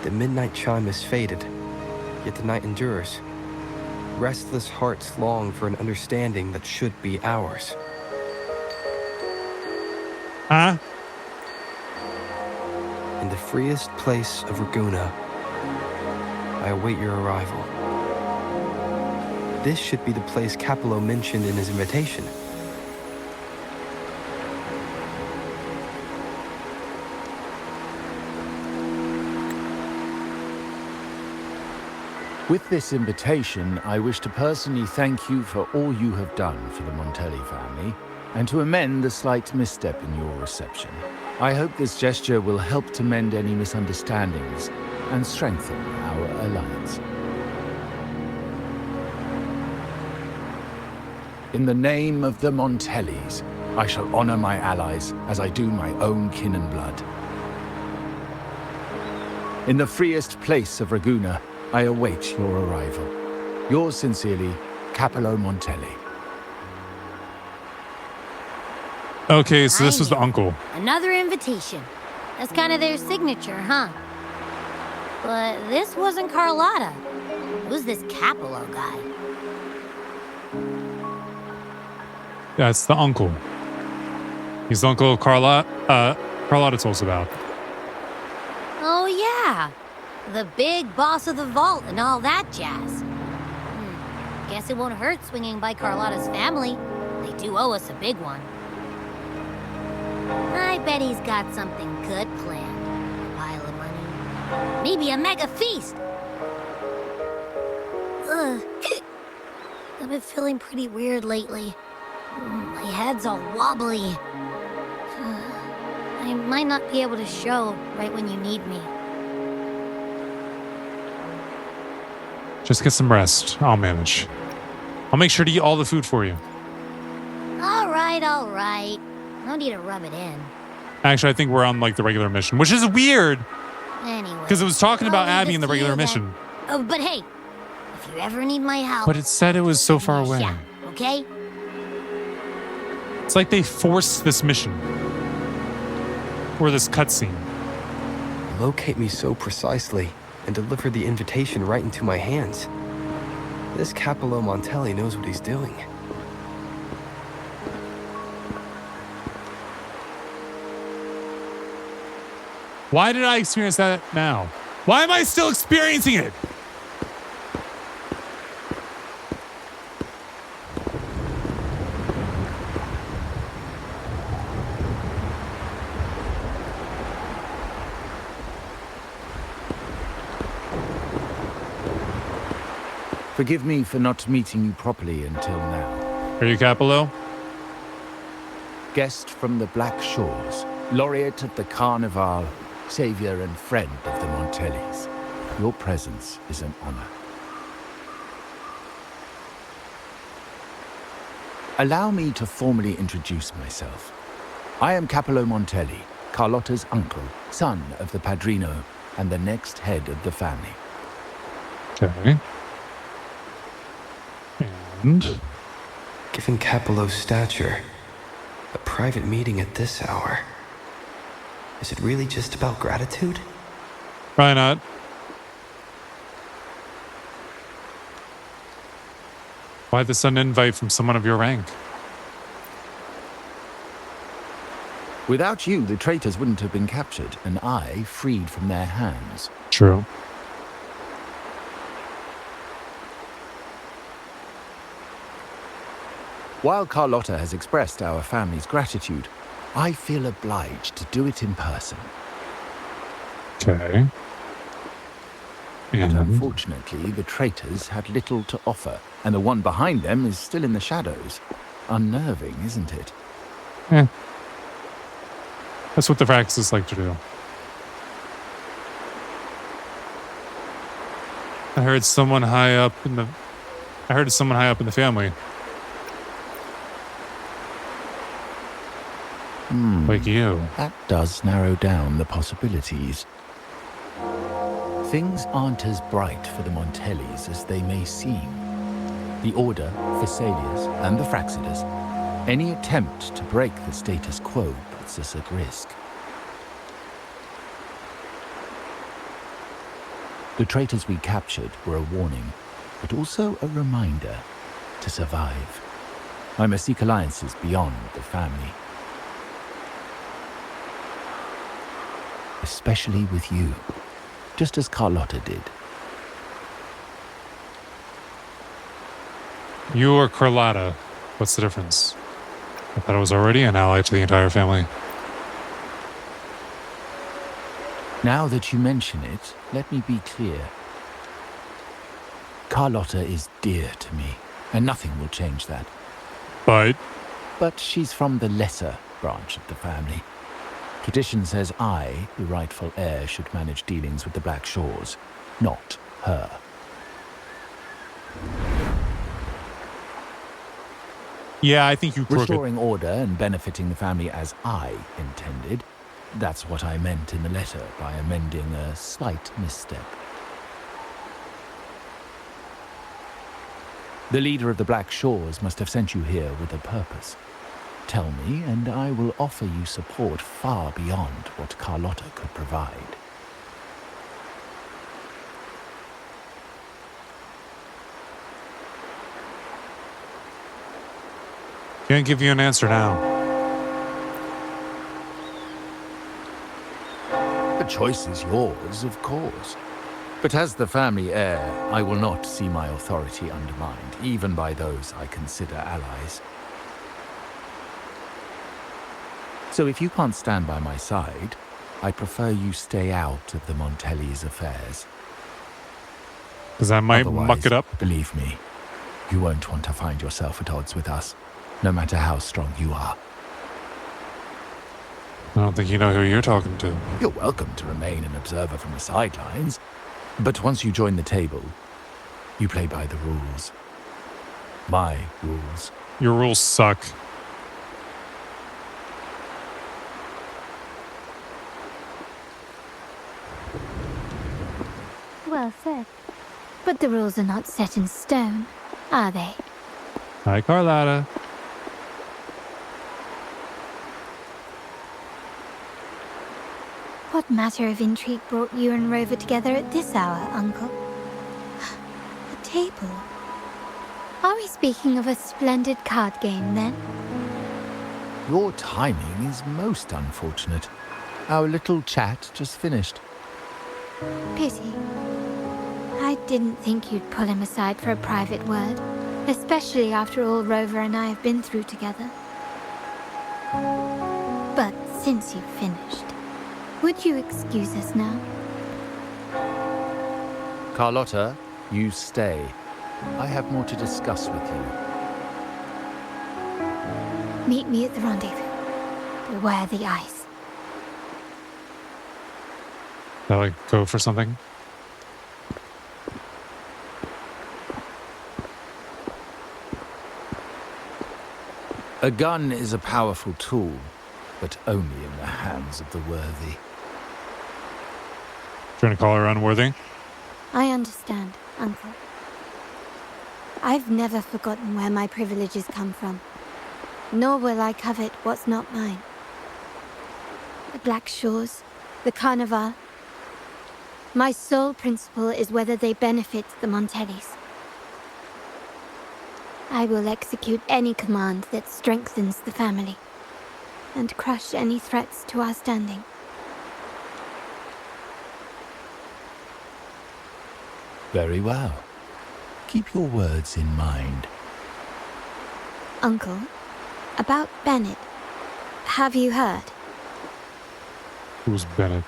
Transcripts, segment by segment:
The midnight chime is faded, yet the night endures. Restless hearts long for an understanding that should be ours. Huh? In the freest place of Raguna, I await your arrival. This should be the place Capello mentioned in his invitation. With this invitation, I wish to personally thank you for all you have done for the Montelli family, and to amend the slight misstep in your reception. I hope this gesture will help to mend any misunderstandings and strengthen our alliance. In the name of the Montellis, I shall honor my allies as I do my own kin and blood. In the freest place of Raguna, I await your arrival. Yours sincerely, Capello Montelli. Okay, so this was the uncle. Another invitation. That's kind of their signature, huh? But this wasn't Carlotta. Who's this Capello guy? Yeah, it's the uncle. He's the uncle Carlotta told us about. Oh, yeah. The big boss of the vault and all that jazz. Guess it won't hurt swinging by Carlotta's family. They do owe us a big one. I bet he's got something good planned. A pile of money. Maybe a mega feast. Ugh. I've been feeling pretty weird lately. My head's all wobbly. I might not be able to show right when you need me. Just get some rest. I'll manage. I'll make sure to eat all the food for you. All right. No need to rub it in. Actually, I think we're on like the regular mission, which is weird Anyway. because it was talking about I'll leave Abby in this the to you regular then. mission. Oh, but hey, if you ever need my help, But it said it was so far give me a away. shout, okay? It's like they forced this mission. Or this cutscene. Locate me so precisely and deliver the invitation right into my hands. This Capello Montelli knows what he's doing. Why did I experience that now? Why am I still experiencing it? Forgive me for not meeting you properly until now. Are you Capello? Guest from the Black Shores, laureate of the Carnival, savior and friend of the Montellis. Your presence is an honor. Allow me to formally introduce myself. I am Capello Montelli, Carlotta's uncle, son of the Padrino, and the next head of the family. Okay. And? Given Capello's stature, a private meeting at this hour. Is it really just about gratitude? Probably not. Why the sudden invite from someone of your rank? Without you, the traitors wouldn't have been captured, and I freed from their hands. True. While Carlotta has expressed our family's gratitude, I feel obliged to do it in person. Okay. But And unfortunately, the traitors had little to offer, and the one behind them is still in the shadows. Unnerving, isn't it? that's what the Fraxes like to do. I heard someone high up in the family. Like you. That does narrow down the possibilities. Things aren't as bright for the Montellis as they may seem. The Order, Phasaelius, and the Fraxidas, any attempt to break the status quo puts us at risk. The traitors we captured were a warning, but also a reminder to survive. I must seek alliances beyond the family. Especially with you, just as Carlotta did. You or Carlotta? What's the difference? I thought I was already an ally to the entire family. Now that you mention it, let me be clear. Carlotta is dear to me, and nothing will change that. But But she's from the lesser branch of the family. Tradition says I, the rightful heir, should manage dealings with the Black Shores, not her. yeah, I think you crooked. Restoring order and benefiting the family as I intended. That's what I meant in the letter by amending a slight misstep. The leader of the Black Shores must have sent you here with a purpose. Tell me, and I will offer you support far beyond what Carlotta could provide. Can't give you an answer now. The choice is yours, of course. But as the family heir, I will not see my authority undermined, even by those I consider allies. So if you can't stand by my side, I prefer you stay out of the Montelli's affairs. Because I might Otherwise, muck it up. believe me, you won't want to find yourself at odds with us, no matter how strong you are. I don't think you know who you're talking to. You're welcome to remain an observer from the sidelines, but once you join the table, you play by the rules. My rules. Your rules suck. Well said. But the rules are not set in stone, are they? Hi, Carlotta. What matter of intrigue brought you and Rover together at this hour, Uncle? A table? Are we speaking of a splendid card game, then? Your timing is most unfortunate. Our little chat just finished. Pity. I didn't think you'd pull him aside for a private word, especially after all Rover and I have been through together. But since you've finished, would you excuse us now? Carlotta, you stay. I have more to discuss with you. Meet me at the rendezvous. Beware the ice. Shall I go for something? A gun is a powerful tool, but only in the hands of the worthy. Trying to call her unworthy? I understand, Uncle. I've never forgotten where my privileges come from, nor will I covet what's not mine. The Black Shores, the Carnival. My sole principle is whether they benefit the Montellis. I will execute any command that strengthens the family, and crush any threats to our standing. Very well. Keep your words in mind. Uncle, about Bennett. Have you heard? Who's Bennett?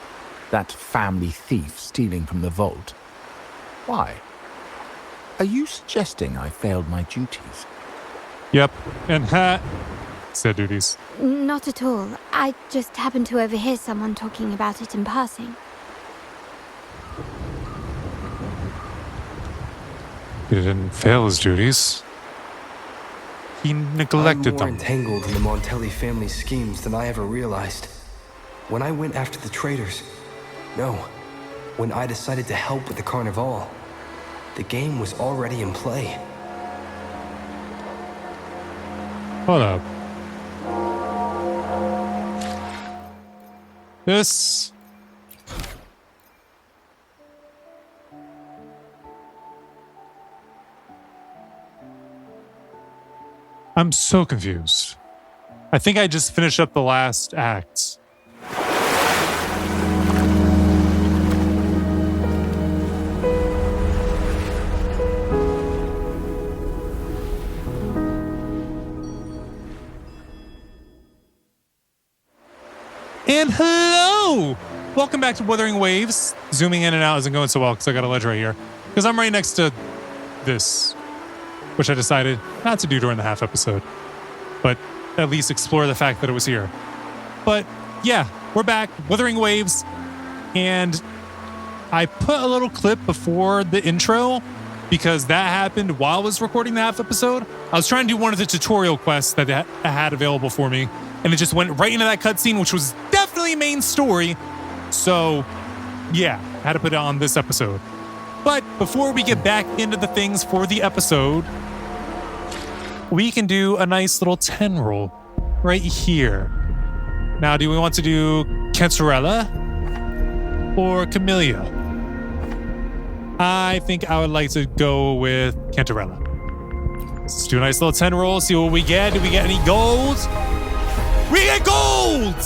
That family thief stealing from the vault. Why? Are you suggesting I failed my duties? Yep. And said duties. Not at all. I just happened to overhear someone talking about it in passing. He didn't fail his duties. He neglected I'm more them. entangled in the Montelli family schemes than I ever realized. When I went after the traitors, no, when I decided to help with the Carnival, the game was already in play. Hold up. This... I'm so confused. I think I just finished up the last act. And hello! Welcome back to Wuthering Waves. Zooming in and out isn't going so well because I got a ledge right here. Because I'm right next to this, which I decided not to do during the half episode. But at least explore the fact that it was here. But yeah, we're back, Wuthering Waves. And I put a little clip before the intro because that happened while I was recording the half episode. I was trying to do one of the tutorial quests that I had available for me. And it just went right into that cutscene, which was definitely main story. So, yeah, I had to put it on this episode. But before we get back into the things for the episode, we can do a nice little 10 roll right here. Now, do we want to do Cantarella or Camellia? I think I would like to go with Cantarella. Let's do a nice little 10 roll, see what we get. Do we get any gold? We get gold!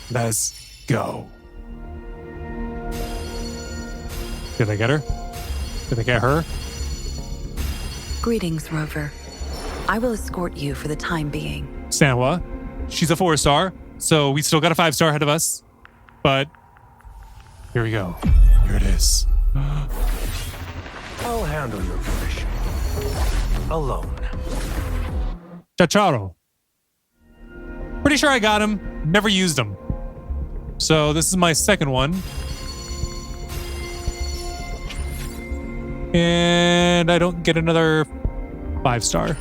Let's go. Did I get her? Did I get her? Greetings, Rover. I will escort you for the time being. Sanhua. She's a 4-star, so we still got a 5-star ahead of us. But here we go. Here it is. I'll handle your commission. Alone. Chacharo. Pretty sure I got him. Never used him. So this is my second one. And I don't get another 5-star.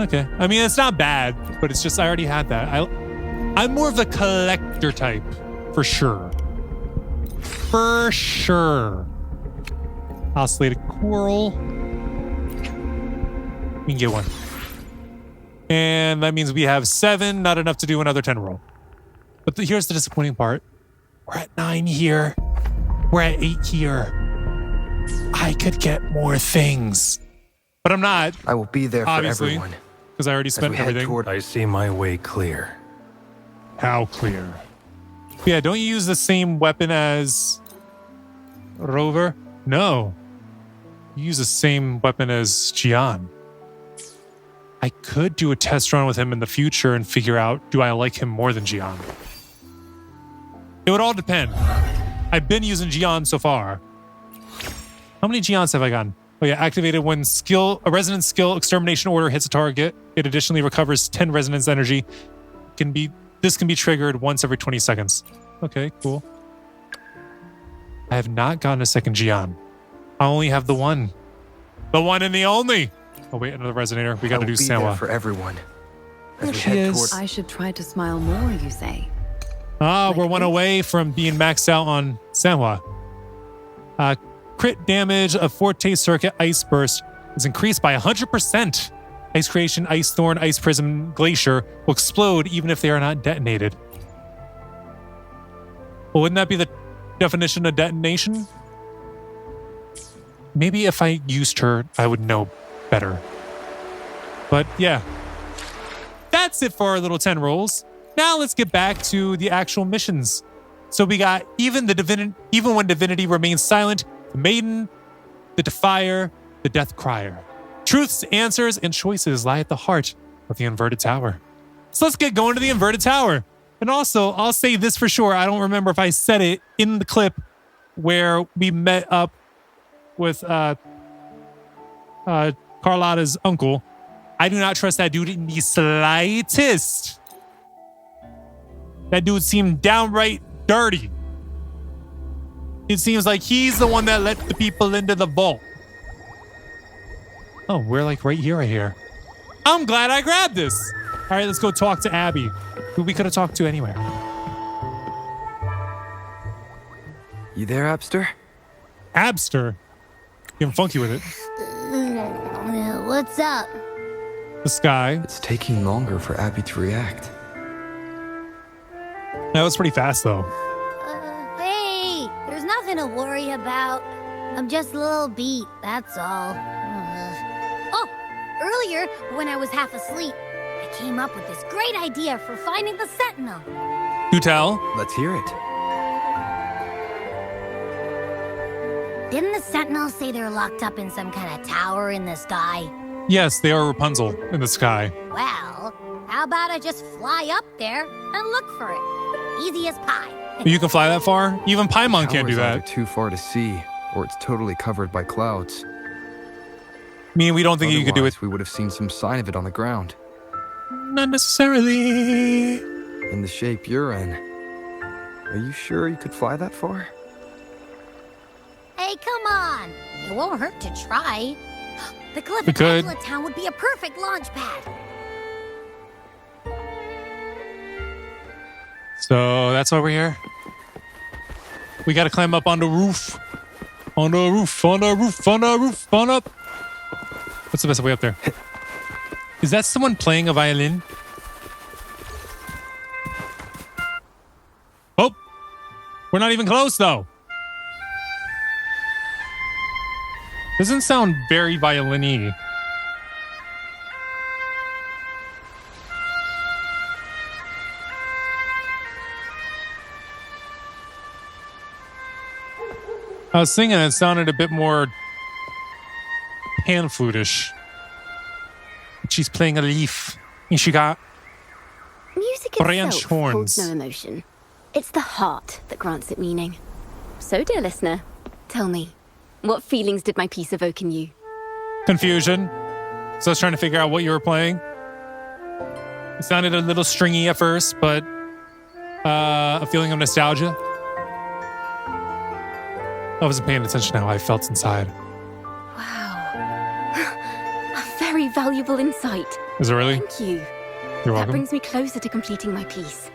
Okay. I mean, it's not bad, but it's just I already had that. I'm more of the collector type, for sure. For sure. Oscillated coral. We can get one. And that means we have 7, not enough to do another 10 roll. But here's the disappointing part. We're at 9 here. We're at 8 here. I could get more things. But I'm not. I will be there for obviously, everyone. because I already spent everything. I see my way clear. How clear? Yeah, don't you use the same weapon as Rover? No. You use the same weapon as Jian. I could do a test run with him in the future and figure out, do I like him more than Jian? It would all depend. I've been using Jian so far. How many Jians have I gotten? Oh yeah, activated when a resonance skill extermination order hits a target. It additionally recovers 10 resonance energy. This can be triggered once every 20 seconds. Okay, cool. I have not gotten a second Jian. I only have the one. The one and the only. Oh wait, another resonator. We got to do Sanhua. Sanhua. For everyone. As There we she head is. toward I should try to smile more, you say? We're one away from being maxed out on Sanhua. Crit damage of Forte Circuit Ice Burst is increased by 100%. Ice Creation, Ice Thorn, Ice Prism, Glacier will explode even if they are not detonated. Well, wouldn't that be the definition of detonation? Maybe if I used her, I would know better. But yeah, that's it for our little 10 rolls. Now let's get back to the actual missions. So we got even when divinity remains silent, the maiden, the defier, the death crier. Truths, answers, and choices lie at the heart of the inverted tower. So let's get going to the inverted tower. And also, I'll say this for sure. I don't remember if I said it in the clip where we met up with Carlotta's uncle. I do not trust that dude in the slightest. That dude seemed downright dirty. It seems like he's the one that let the people into the vault. Oh, we're like right here, right here. I'm glad I grabbed this. All right, let's go talk to Abby, who we could have talked to anywhere. You there, Abster? Abster? Getting funky with it. What's up? The sky. It's taking longer for Abby to react. That was pretty fast, though. Hey, there's nothing to worry about. I'm just a little beat, that's all. earlier, when I was half asleep, I came up with this great idea for finding the Sentinel. Do tell. Let's hear it. Didn't the Sentinel say they're locked up in some kind of tower in the sky? Yes, they are Rapunzel in the sky. Well, how about I just fly up there and look for it? Easy as pie. You can fly that far? Even Paimon can't do Tower's either that. too far to see, or it's totally covered by clouds. I mean, we don't think you could do it. Otherwise, we would have seen some sign of it on the ground. Not necessarily. In the shape you're in. Are you sure you could fly that far? Hey, come on. It won't hurt to try. The cliff We at could. Angela Town would be a perfect launch pad. So that's why we're here. We got to climb up on the roof. On the roof, on the roof, on the roof, on up. What's the best way up there? Is that someone playing a violin? Oh, we're not even close though. Doesn't sound very violin-y. I was singing, it sounded a bit more pan flute-ish. She's playing a leaf, and she got Music branch itself horns. holds no emotion. It's the heart that grants it meaning. So, dear listener, tell me, what feelings did my piece evoke in you? confusion. So I was trying to figure out what you were playing. It sounded a little stringy at first, but a feeling of nostalgia. I wasn't paying attention to how I felt inside. Wow. A very valuable insight. Is it really? Thank you. You're That welcome. brings me closer to completing my piece.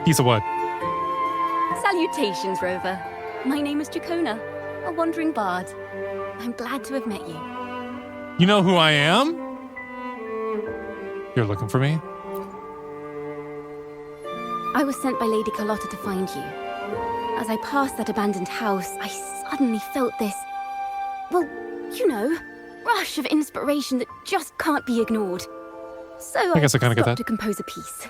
Piece of what? Salutations, Rover. My name is Jacona, a wandering bard. I'm glad to have met you. You know who I am? You're looking for me? I was sent by Lady Carlotta to find you. As I passed that abandoned house, I suddenly felt this, well, you know, rush of inspiration that just can't be ignored. So I guess I kinda get stopped that. to compose a piece.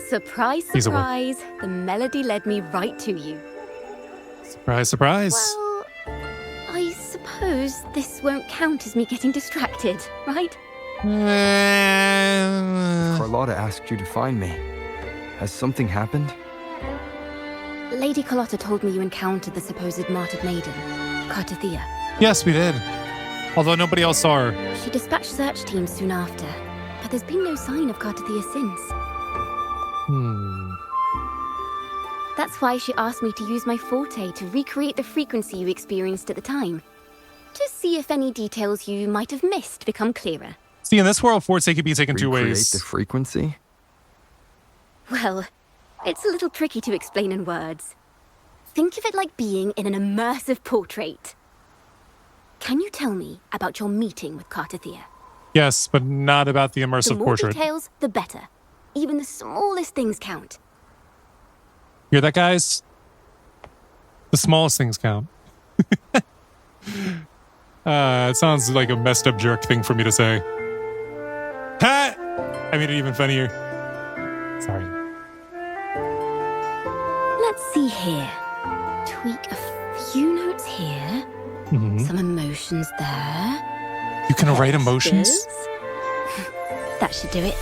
Surprise, Piece of what? surprise, the melody led me right to you. Surprise, surprise. Well, I suppose this won't count as me getting distracted, right? Carlotta asked you to find me. Has something happened? Lady Carlotta told me you encountered the supposed martyred maiden, Cartathea. Yes, we did. Although nobody else saw her. She dispatched search teams soon after, but there's been no sign of Cartathea since. That's why she asked me to use my forte to recreate the frequency you experienced at the time. To see if any details you might have missed become clearer. See, in this world, Forte could be taken two Recreate ways. the frequency? Well, it's a little tricky to explain in words. Think of it like being in an immersive portrait. Can you tell me about your meeting with Cartathea? Yes, but not about the The immersive more portrait. details, the better. Even the smallest things count. Hear that, guys? The smallest things count. It sounds like a messed up jerk thing for me to say. Ha! I made it even funnier. Sorry. Let's see here. Tweak a few notes here. Some emotions there. You can write emotions? Gestures. That should do it.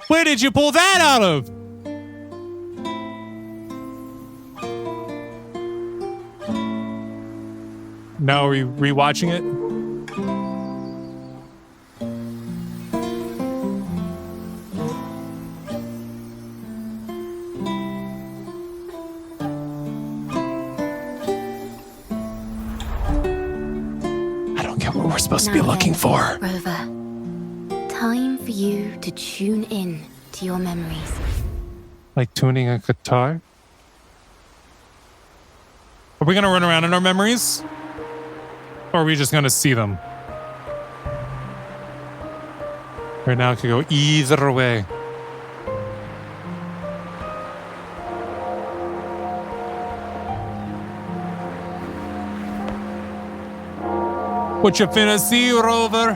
Where did you pull that out of? Now are we rewatching it? I don't get what we're supposed to be Now looking then, for. Rover, time for you to tune in to your memories. Like tuning a guitar? Are we gonna run around in our memories? Or are we just gonna see them? Right now it could go either way. What you finna see, Rover?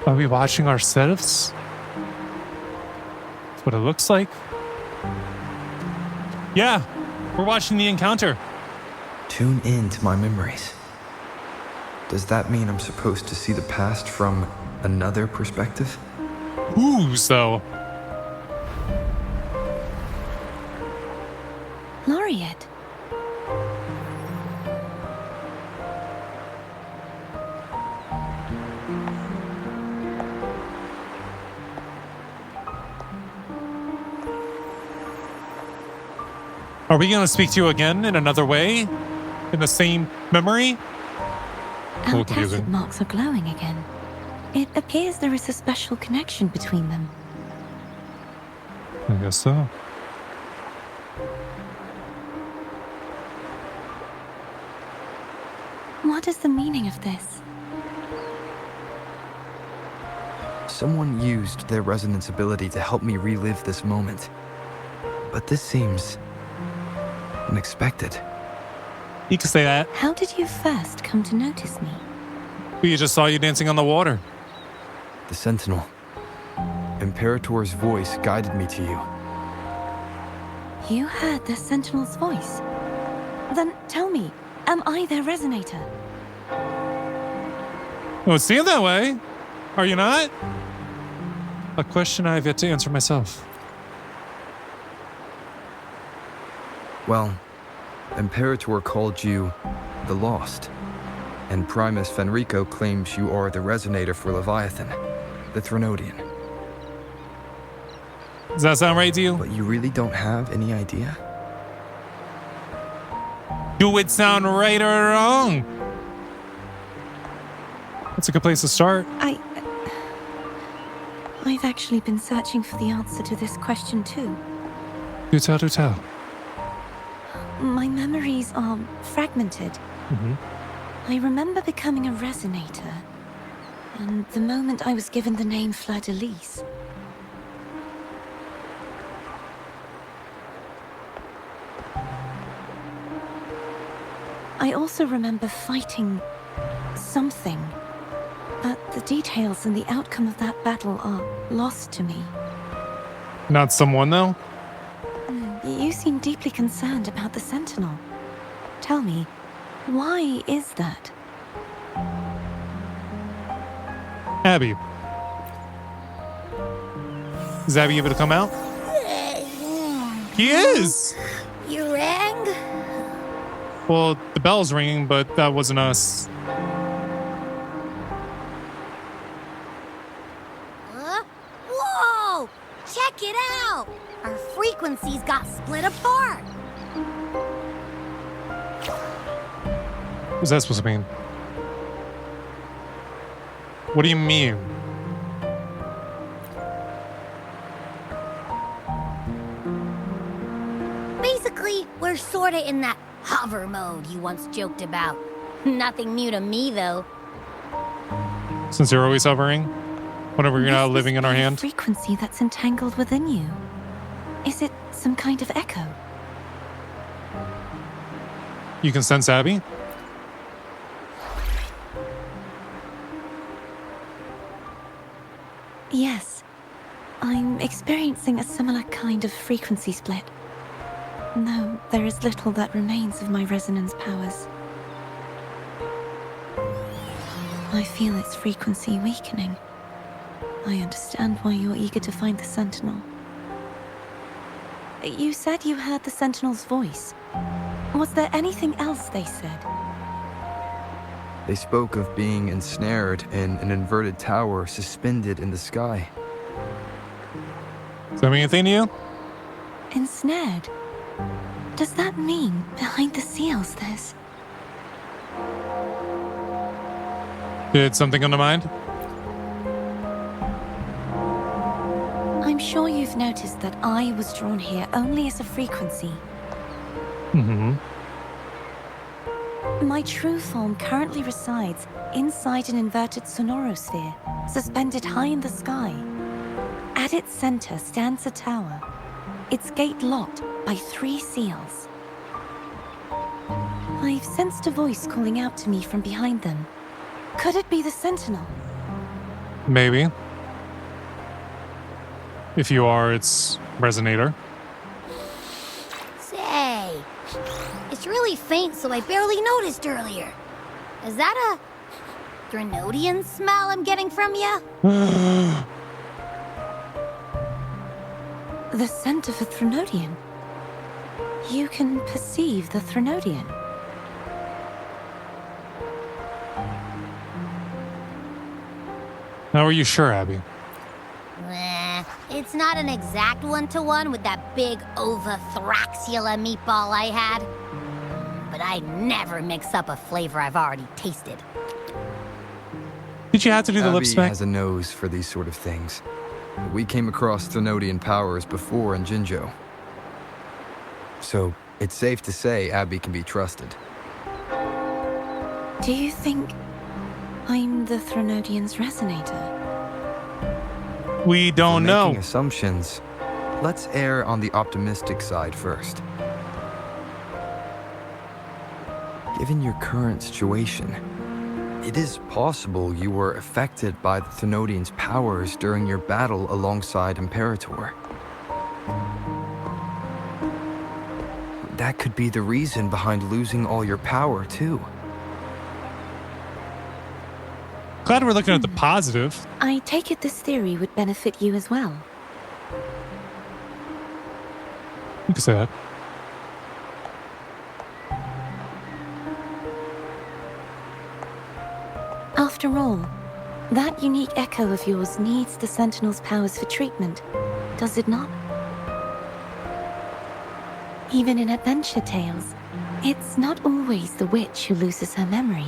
Are we watching ourselves? That's what it looks like. Yeah, we're watching the encounter. Tune in to my memories. Does that mean I'm supposed to see the past from another perspective? Whose, though? Laureate. Are we going to speak to you again in another way? In the same memory? A little Our confusing. acid marks are glowing again. It appears there is a special connection between them. I guess so. What is the meaning of this? Someone used their resonance ability to help me relive this moment. But this seems unexpected. You can say that. How did you first come to notice me? We just saw you dancing on the water. The Sentinel. Imperator's voice guided me to you. You heard the Sentinel's voice? Then tell me, am I their resonator? Oh, it seemed that way. Are you not? A question I have yet to answer myself. Well, Imperator called you the Lost, and Primus Fenrico claims you are the resonator for Leviathan, the Threnodian. Does that sound right to you? But you really don't have any idea? Do it sound right or wrong? That's a good place to start. I've actually been searching for the answer to this question too. Do tell, do tell. My memories are fragmented. I remember becoming a resonator, and the moment I was given the name Fleur-de-Lis. I also remember fighting something, but the details and the outcome of that battle are lost to me. Not someone, though? You seem deeply concerned about the Sentinel. Tell me, why is that? Abby. Is Abby able to come out? He is! You rang? Well, the bell's ringing, but that wasn't us. Huh? Whoa! Check it out! Our frequencies got split apart. What's that supposed to mean? What do you mean? Basically, we're sorta in that hover mode you once joked about. Nothing new to me, though. Since you're always hovering? Whenever you're not This living in our is a hand? frequency that's entangled within you. Is it some kind of echo? You can sense Abby? Yes. I'm experiencing a similar kind of frequency split. No, there is little that remains of my resonance powers. I feel its frequency weakening. I understand why you're eager to find the Sentinel. You said you heard the Sentinel's voice. Was there anything else they said? They spoke of being ensnared in an inverted tower suspended in the sky. Does that mean anything to you? Ensnared? Does that mean behind the seals there's... Did something come to mind? I'm sure you've noticed that I was drawn here only as a frequency. Mm-hmm. My true form currently resides inside an inverted sonorosphere, suspended high in the sky. At its center stands a tower, Its gate locked by 3 seals. I've sensed a voice calling out to me from behind them. Could it be the Sentinel? Maybe. If you are, it's Resonator. Say, it's really faint, so I barely noticed earlier. Is that a Threnodian smell I'm getting from you? The scent of a Threnodian. You can perceive the Threnodian. How are you sure, Abby? It's not an exact one-to-one with that big Ovathraxula meatball I had. But I never mix up a flavor I've already tasted. Did you have to do the lip Abby smack? has a nose for these sort of things. We came across Threnodian powers before in Jinzhou. So, it's safe to say Abby can be trusted. Do you think I'm the Threnodian's Resonator? We don't know. Making assumptions, let's err on the optimistic side first. Given your current situation, it is possible you were affected by the Threnodian's powers during your battle alongside Imperator. That could be the reason behind losing all your power, too. Glad we're looking at the positive. I take it this theory would benefit you as well. You can say that. After all, that unique echo of yours needs the Sentinel's powers for treatment, does it not? Even in adventure tales, it's not always the witch who loses her memory.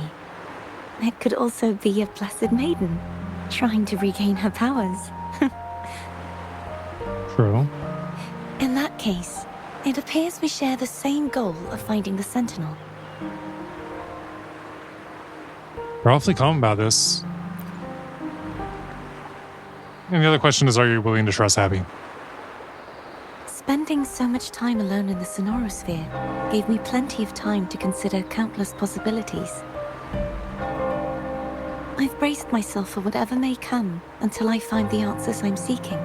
It could also be a blessed maiden, trying to regain her powers. True. In that case, it appears we share the same goal of finding the Sentinel. We're awfully calm about this. And the other question is, are you willing to trust Abby? Spending so much time alone in the Sonorosphere gave me plenty of time to consider countless possibilities. I've braced myself for whatever may come until I find the answers I'm seeking.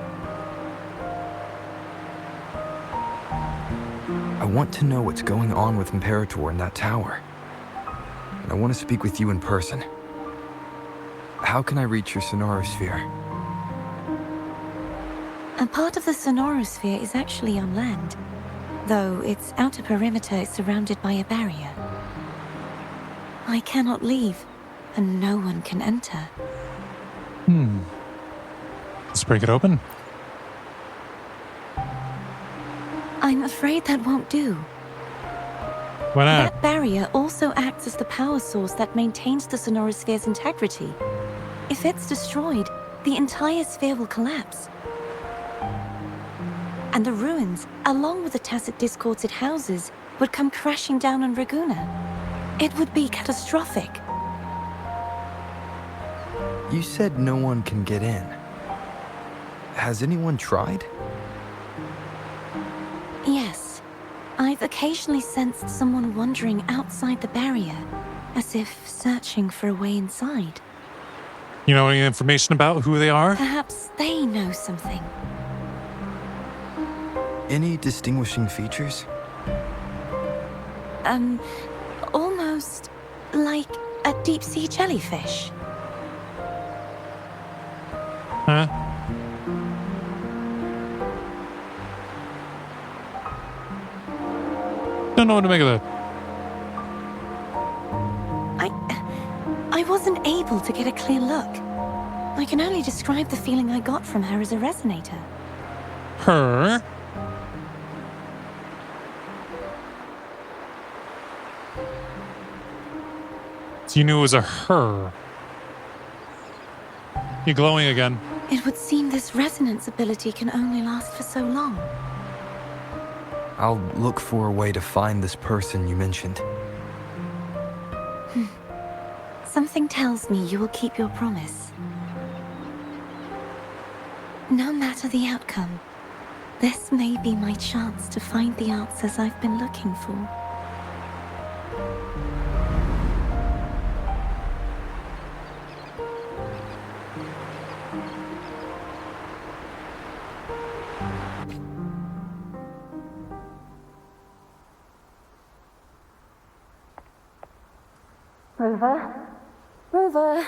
I want to know what's going on with Imperator in that tower. And I want to speak with you in person. How can I reach your Sonorosphere? A part of the Sonorosphere is actually on land, though its outer perimeter is surrounded by a barrier. I cannot leave, and no one can enter. Let's break it open. I'm afraid that won't do. Why not? That barrier also acts as the power source that maintains the Sonorosphere's integrity. If it's destroyed, the entire sphere will collapse. And the ruins, along with the tacit discords it houses, would come crashing down on Raguna. It would be catastrophic. You said no one can get in. Has anyone tried? Yes. I've occasionally sensed someone wandering outside the barrier, as if searching for a way inside. You know any information about who they are? Perhaps they know something. Any distinguishing features? Almost like a deep-sea jellyfish. Huh? Don't know what to make of that. I wasn't able to get a clear look. I can only describe the feeling I got from her as a resonator. Her? So you knew it was a her. You're glowing again. It would seem this resonance ability can only last for so long. I'll look for a way to find this person you mentioned. Something tells me you will keep your promise. No matter the outcome, This may be my chance to find the answers I've been looking for. Rover.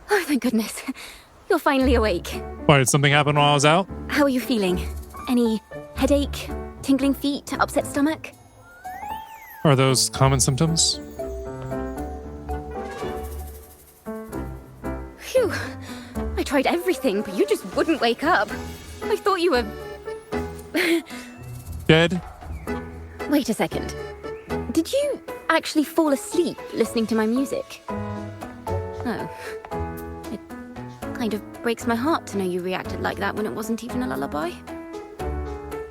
Oh, thank goodness. You're finally awake. Why, did something happen while I was out? How are you feeling? Any headache, tingling feet, upset stomach? Are those common symptoms? Phew. I tried everything, but you just wouldn't wake up. I thought you were... Dead? Wait a second. Did you actually fall asleep listening to my music? Oh. It kind of breaks my heart to know you reacted like that when it wasn't even a lullaby.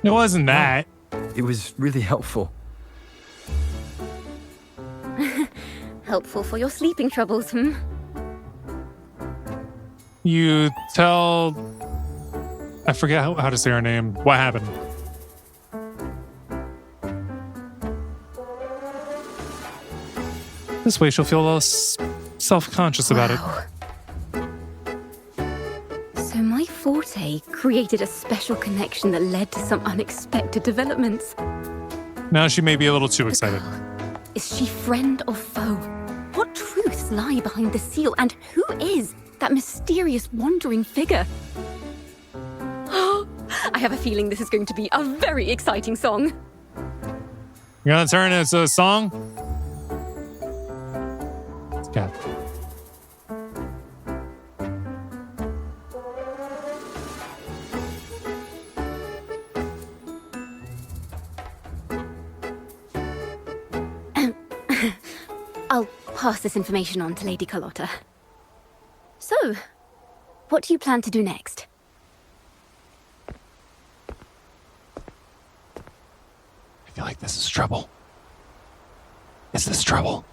It wasn't that. It was really helpful. Helpful for your sleeping troubles, hmm? You tell... I forget how to say her name. What happened? This way she'll feel less self-conscious about it. So my forte created a special connection that led to some unexpected developments. Now she may be a little too excited. Is she friend or foe? What truths lie behind the seal, and who is that mysterious wandering figure? I have a feeling this is going to be a very exciting song. You're gonna turn it into a song? Cat. I'll pass this information on to Lady Carlotta. So, what do you plan to do next? I feel like this is trouble. Is this trouble?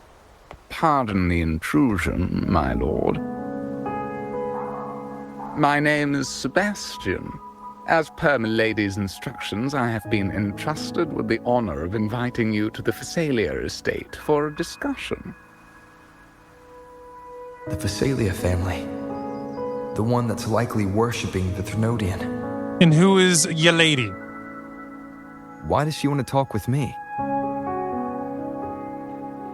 Pardon the intrusion, my lord. My name is Sebastian. As per milady's instructions, I have been entrusted with the honor of inviting you to the Phasalia estate for a discussion. The Phasalia family. The one that's likely worshipping the Thrnodian. And who is your lady? Why does she want to talk with me?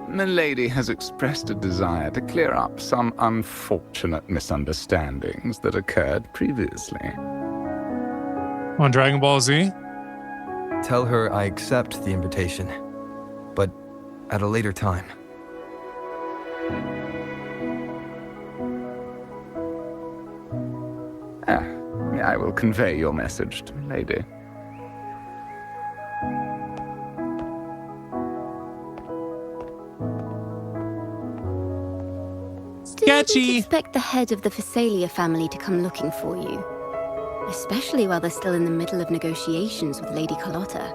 Milady has expressed a desire to clear up some unfortunate misunderstandings that occurred previously. On Dragon Ball Z? Tell her I accept the invitation, but at a later time. I will convey your message to Milady. Sketchy. Didn't expect the head of the Phasalia family to come looking for you. Especially while they're still in the middle of negotiations with Lady Carlotta.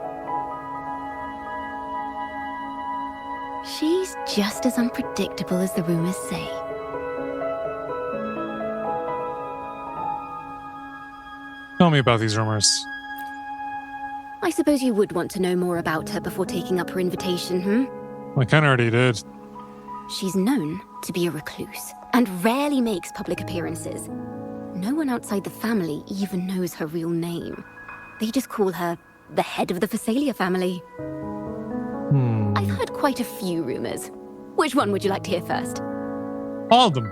She's just as unpredictable as the rumors say. Tell me about these rumors. I suppose you would want to know more about her before taking up her invitation, I kinda already did. She's known to be a recluse, and rarely makes public appearances. No one outside the family even knows her real name. They just call her the head of the Phasalia family. I've heard quite a few rumors. Which one would you like to hear first? All of them.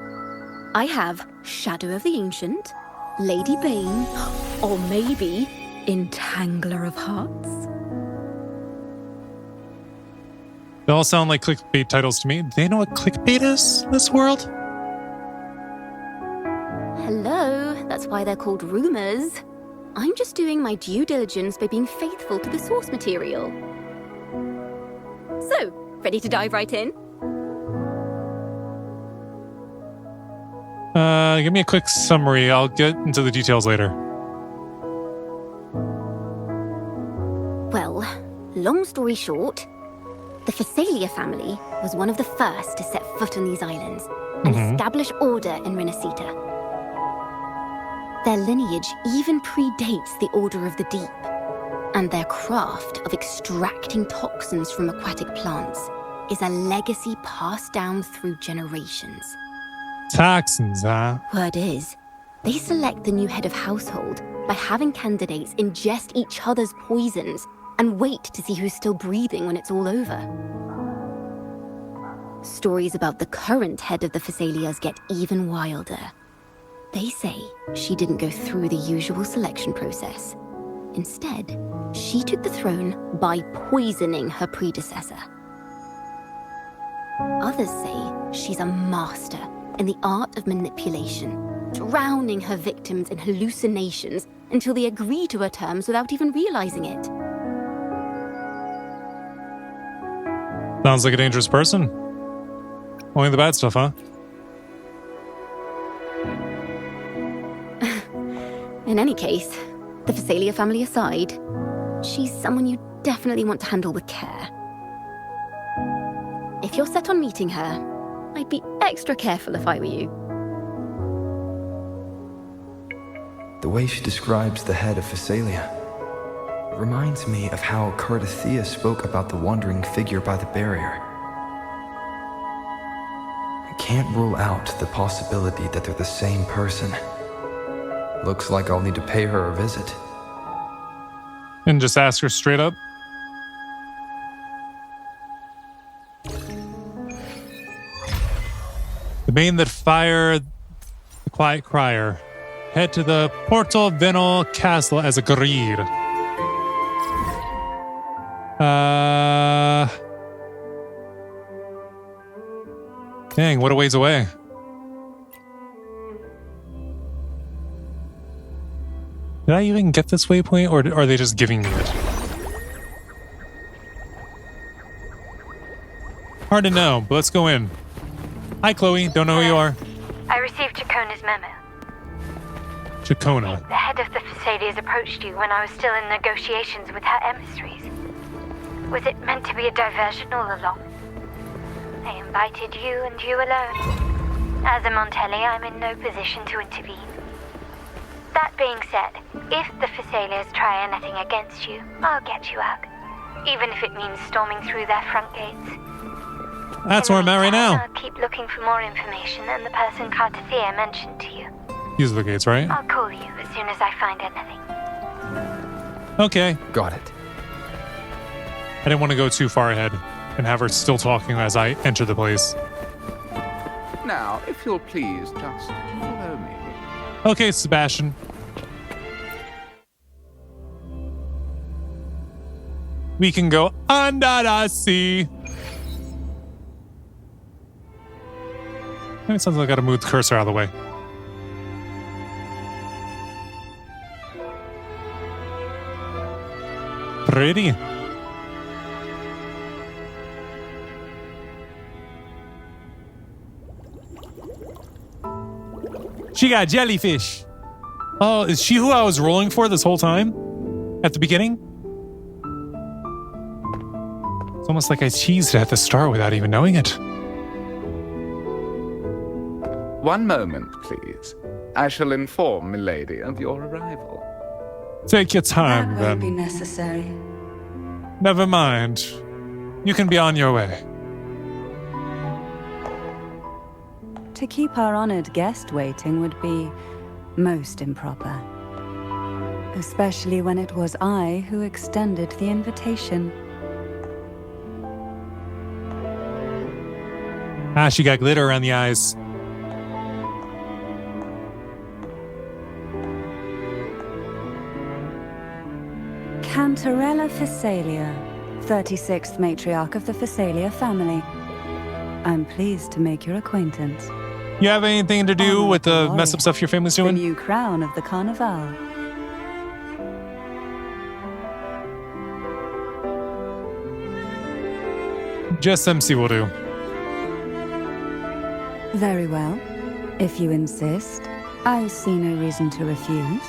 I have Shadow of the Ancient, Lady Bane, or maybe Entangler of Hearts. They all sound like clickbait titles to me. Do they know what clickbait is in this world? Hello, that's why they're called rumors. I'm just doing my due diligence by being faithful to the source material. So, ready to dive right in? Give me a quick summary. I'll get into the details later. Well, long story short, the Phasalia family was one of the first to set foot on these islands and establish order in Renacita. Their lineage even predates the Order of the Deep, and their craft of extracting toxins from aquatic plants is a legacy passed down through generations. Toxins, huh? Word is, they select the new head of household by having candidates ingest each other's poisons and wait to see who's still breathing when it's all over. Stories about the current head of the Phasalias get even wilder. They say she didn't go through the usual selection process. Instead, she took the throne by poisoning her predecessor. Others say she's a master in the art of manipulation, drowning her victims in hallucinations until they agree to her terms without even realizing it. Sounds like a dangerous person. Only the bad stuff, huh? In any case, the Phasalia family aside, she's someone you definitely want to handle with care. If you're set on meeting her, I'd be extra careful if I were you. The way she describes the head of Phasalia reminds me of how Cardathea spoke about the wandering figure by the barrier. I can't rule out the possibility that they're the same person. Looks like I'll need to pay her a visit. And just ask her straight up. The bane that fired the quiet crier. Head to the Porto Venal Castle as agreed. Dang, what a ways away. Did I even get this waypoint, or are they just giving me it? Hard to know, but let's go in. Hi, Chloe. Don't know who you are. I received Chacona's memo. Chacona. The head of the Phasalias approached you when I was still in negotiations with her emissaries. Was it meant to be a diversion all along? They invited you and you alone. As a Montelli, I'm in no position to intervene. That being said, if the Phasalias try anything against you, I'll get you out. Even if it means storming through their front gates. That's where I'm at right now. I'll keep looking for more information and the person Cardathea mentioned to you. These are the gates, right? I'll call you as soon as I find anything. Okay. Got it. I didn't want to go too far ahead and have her still talking as I enter the place. Now, if you'll please just follow me. Okay, Sebastian. We can go under the sea. It sounds like I gotta move the cursor out of the way. Pretty. She got jellyfish. Oh, is she who I was rolling for this whole time? At the beginning? It's almost like I teased it at the start without even knowing it. One moment, please. I shall inform Milady of your arrival. Take your time, That won't be then. necessary. Never mind. You can be on your way. To keep our honored guest waiting would be most improper. Especially when it was I who extended the invitation. Ah, she got glitter around the eyes. Cantarella Phasalia, 36th matriarch of the Phasalia family. I'm pleased to make your acquaintance. You have anything to do with the mess up stuff your family's The doing? new crown of the Carnival. Just MC will do. Very well. If you insist, I see no reason to refuse.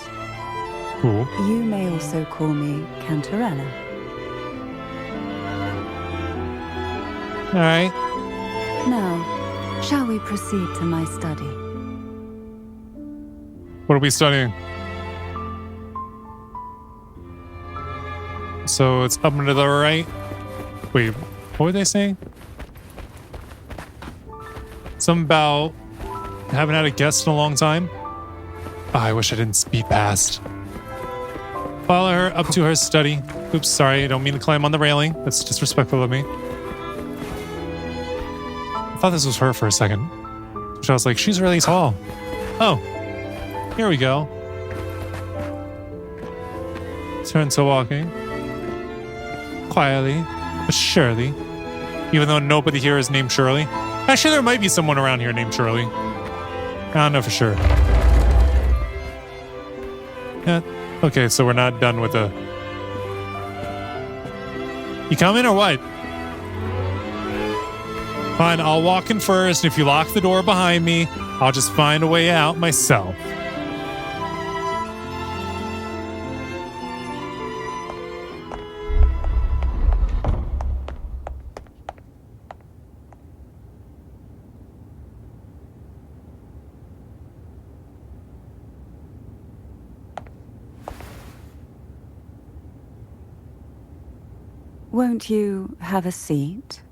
Cool. You may also call me Cantarella. All right. Now, shall we proceed to my study? What are we studying? So it's up and to the right. Wait, what were they saying? Something about haven't had a guest in a long time. Oh, I wish I didn't speed past. Follow her up to her study. Oops, sorry, I don't mean to climb on the railing. That's disrespectful of me. I thought this was her for a second. Which I was like, she's really tall. Oh, here we go. Turn to walking. Quietly, but surely. Even though nobody here is named Shirley. Actually, there might be someone around here named Shirley. I don't know for sure. Yeah. Okay, so we're not done with the... You coming or what? Fine, I'll walk in first, and if you lock the door behind me, I'll just find a way out myself. Won't you have a seat?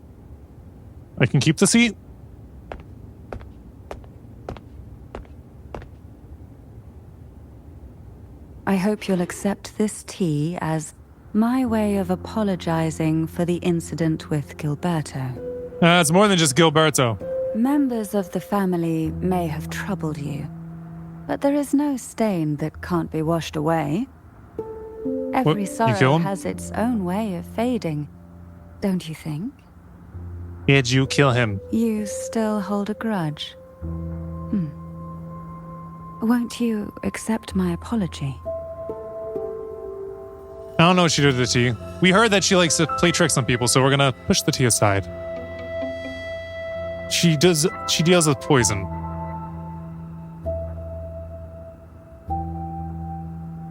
I can keep the seat? I hope you'll accept this tea as my way of apologizing for the incident with Gilberto. It's more than just Gilberto. Members of the family may have troubled you, but there is no stain that can't be washed away. Every You kill sorrow him? has its own way of fading, don't you think? Did you kill him? You still hold a grudge. Won't you accept my apology? I don't know what she did to the tea. We heard that she likes to play tricks on people, so we're gonna push the tea aside. She deals with poison.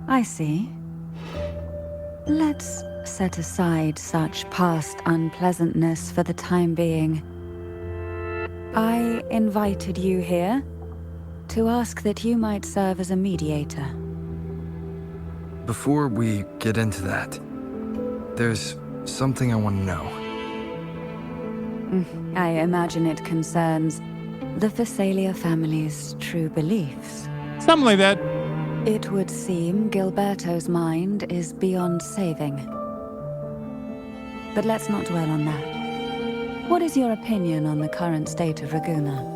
I see. Let's set aside such past unpleasantness for the time being. I invited you here to ask that you might serve as a mediator. Before we get into that, there's something I want to know. I imagine it concerns the Phasalia family's true beliefs. Something like that. It would seem Gilberto's mind is beyond saving. But let's not dwell on that. What is your opinion on the current state of Raguna?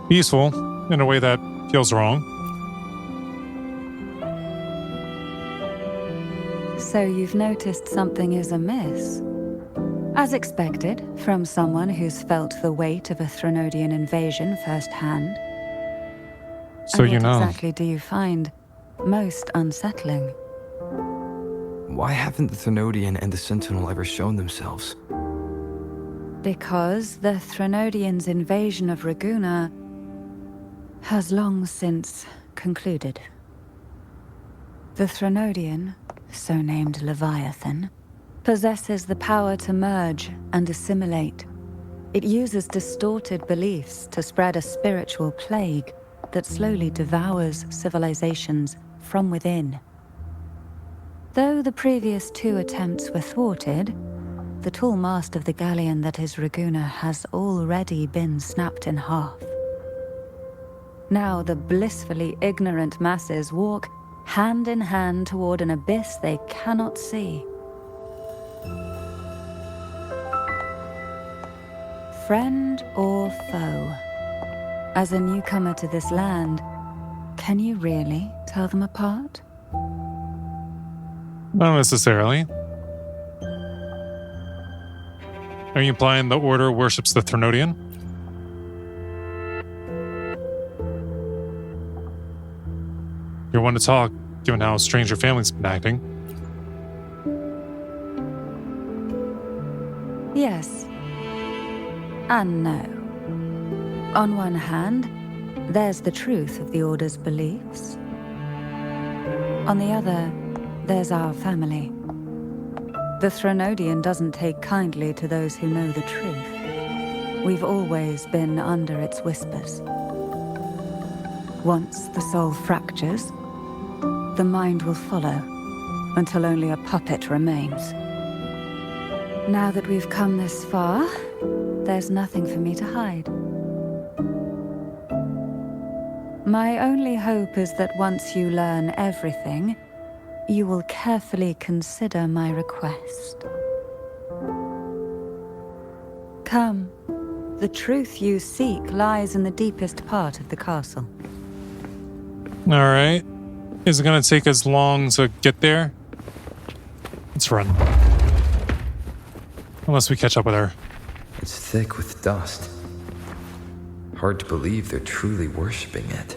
Peaceful, in a way that feels wrong. So you've noticed something is amiss? As expected, from someone who's felt the weight of a Threnodian invasion firsthand. So And you what know. exactly do you find most unsettling? Why haven't the Threnodian and the Sentinel ever shown themselves? Because the Threnodians' invasion of Raguna has long since concluded. The Threnodian, so named Leviathan, possesses the power to merge and assimilate. It uses distorted beliefs to spread a spiritual plague that slowly devours civilizations from within. Though the previous two attempts were thwarted, the tall mast of the galleon that is Raguna has already been snapped in half. Now the blissfully ignorant masses walk hand in hand toward an abyss they cannot see. Friend or foe? As a newcomer to this land, can you really tell them apart? Not necessarily. Are you implying the Order worships the Threnodian? You're one to talk, given how strange your family's been acting. Yes. And no. On one hand, there's the truth of the Order's beliefs. On the other, there's our family. The Threnodian doesn't take kindly to those who know the truth. We've always been under its whispers. Once the soul fractures, the mind will follow, until only a puppet remains. Now that we've come this far, there's nothing for me to hide. My only hope is that once you learn everything, you will carefully consider my request. Come. The truth you seek lies in the deepest part of the castle. All right. Is it going to take as long to get there? Let's run. Unless we catch up with her. It's thick with dust. Hard to believe they're truly worshipping it.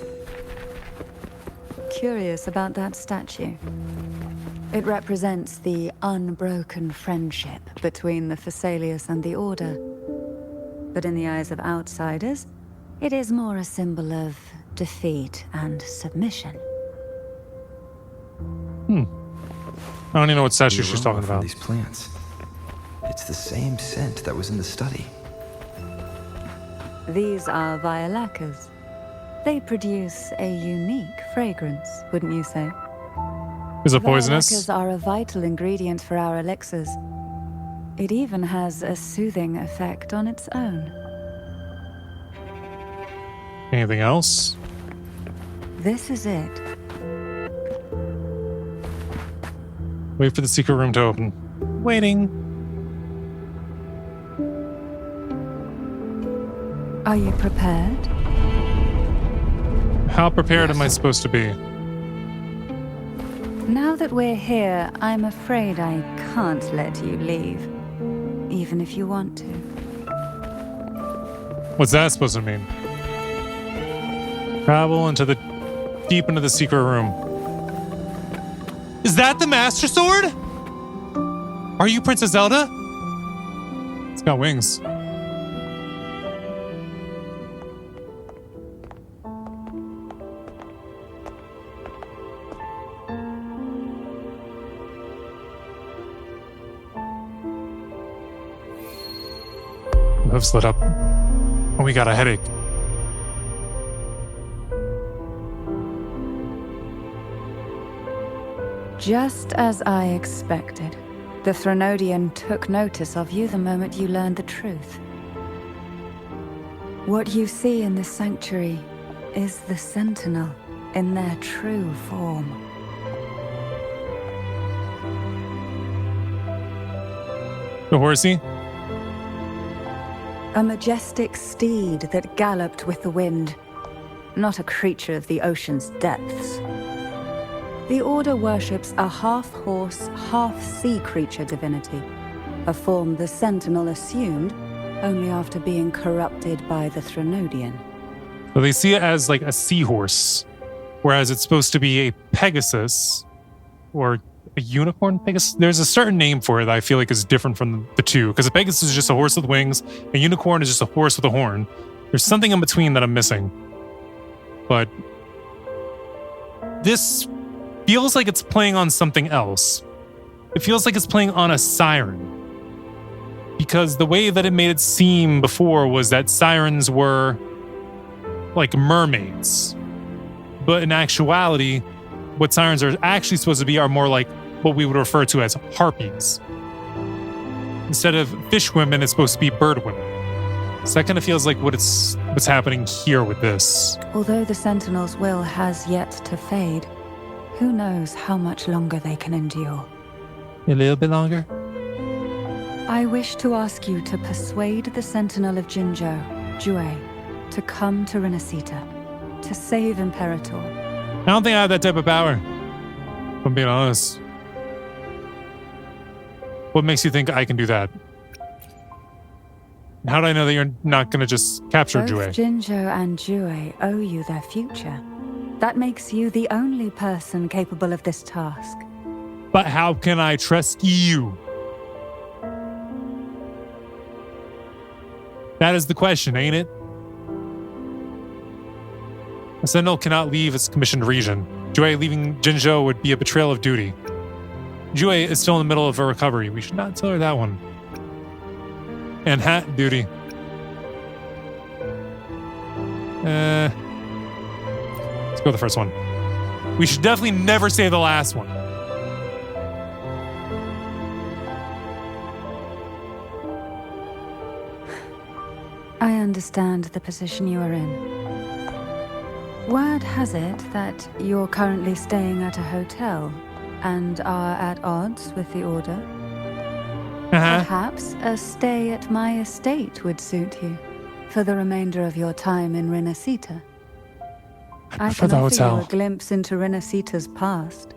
Curious about that statue. It represents the unbroken friendship between the Phasaelius and the Order. But in the eyes of outsiders, it is more a symbol of defeat and submission. I don't even know what statue The she's aroma talking from about. these plants. It's the same scent that was in the study. These are violacas. They produce a unique fragrance, wouldn't you say? Is it poisonous? Violacas are a vital ingredient for our elixirs. It even has a soothing effect on its own. Anything else? This is it. Wait for the secret room to open. Waiting. Are you prepared? How prepared am I supposed to be? Now that we're here, I'm afraid I can't let you leave. Even if you want to. What's that supposed to mean? Travel deep into the secret room. Is that the Master Sword? Are you Princess Zelda? It's got wings. Hooves lit up. Oh, we got a headache. Just as I expected, the Threnodian took notice of you the moment you learned the truth. What you see in this sanctuary is the Sentinel in their true form. The horsey? A majestic steed that galloped with the wind, not a creature of the ocean's depths. The Order worships a half-horse, half-sea creature divinity, a form the Sentinel assumed only after being corrupted by the Threnodian. So they see it as like a seahorse, whereas it's supposed to be a Pegasus or a unicorn Pegasus. There's a certain name for it that I feel like is different from the two, because a Pegasus is just a horse with wings, a unicorn is just a horse with a horn. There's something in between that I'm missing. But this feels like it's playing on something else. It feels like it's playing on a siren. Because the way that it made it seem before was that sirens were like mermaids. But in actuality, what sirens are actually supposed to be are more like what we would refer to as harpies. Instead of fish women, it's supposed to be bird women. So that kind of feels like what's happening here with this. Although the Sentinel's will has yet to fade, who knows how much longer they can endure. A little bit longer? I wish to ask you to persuade the Sentinel of Jinzhou, Jue, to come to Renacita, to save Imperator. I don't think I have that type of power, if I'm being honest. What makes you think I can do that? How do I know that you're not going to just capture Both Jue? Jinzhou and Jue owe you their future. That makes you the only person capable of this task. But how can I trust you? That is the question, ain't it? A Sentinel cannot leave its commissioned region. Jue leaving Jinzhou would be a betrayal of duty. Jue is still in the middle of her recovery. We should not tell her that one. And hat duty. Let's go with the first one. We should definitely never say the last one. I understand the position you are in. Word has it that you're currently staying at a hotel and are at odds with the Order. Perhaps a stay at my estate would suit you for the remainder of your time in Renacita. I can offer you a glimpse into Renacita's past,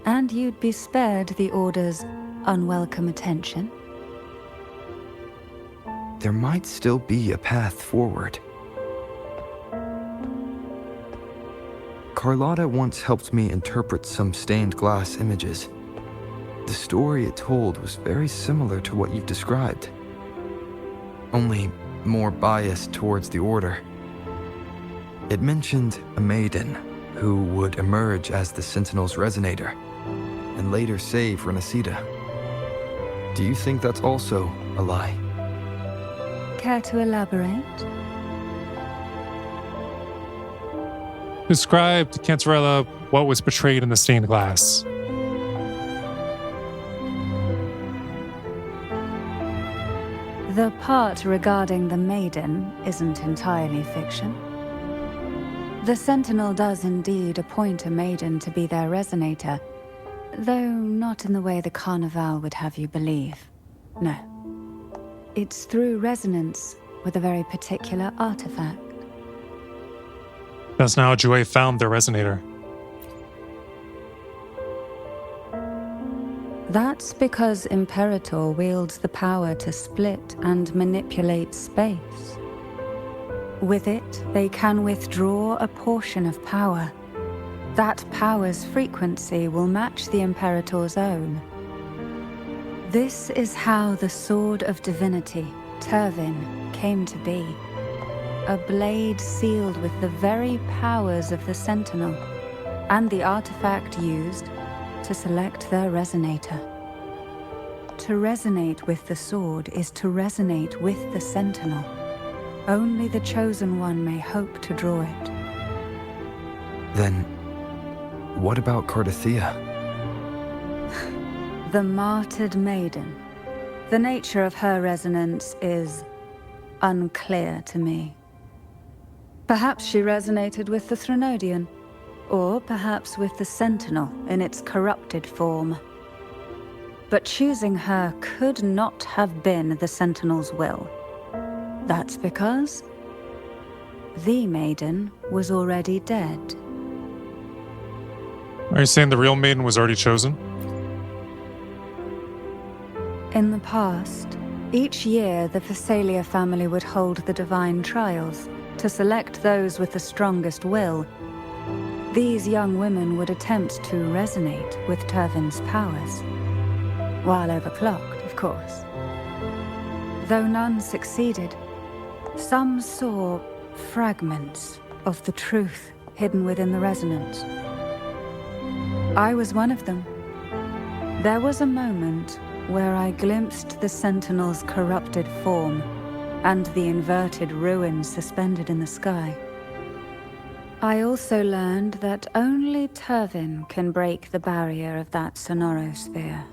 and you'd be spared the Order's unwelcome attention. There might still be a path forward. Carlotta once helped me interpret some stained glass images. The story it told was very similar to what you've described, only more biased towards the Order. It mentioned a maiden who would emerge as the Sentinel's resonator and later save Renacita. Do you think that's also a lie? Care to elaborate? Describe to Cantarella what was portrayed in the stained glass. The part regarding the maiden isn't entirely fiction. The Sentinel does indeed appoint a maiden to be their resonator, though not in the way the Carnival would have you believe. No. It's through resonance with a very particular artifact. That's now how Jouet found their resonator. That's because Imperator wields the power to split and manipulate space. With it, they can withdraw a portion of power. That power's frequency will match the Imperator's own. This is how the Sword of Divinity, Turvin, came to be. A blade sealed with the very powers of the Sentinel, and the artifact used to select their resonator. To resonate with the sword is to resonate with the Sentinel. Only the Chosen One may hope to draw it. Then, what about Cardathea? The martyred maiden. The nature of her resonance is unclear to me. Perhaps she resonated with the Threnodian, or perhaps with the Sentinel in its corrupted form. But choosing her could not have been the Sentinel's will. That's because the maiden was already dead. Are you saying the real maiden was already chosen? In the past, each year the Thessalia family would hold the divine trials to select those with the strongest will. These young women would attempt to resonate with Turvin's powers. While overclocked, of course. Though none succeeded, some saw fragments of the truth hidden within the resonance. I was one of them. There was a moment where I glimpsed the Sentinel's corrupted form and the inverted ruins suspended in the sky. I also learned that only Turvin can break the barrier of that sonorosphere.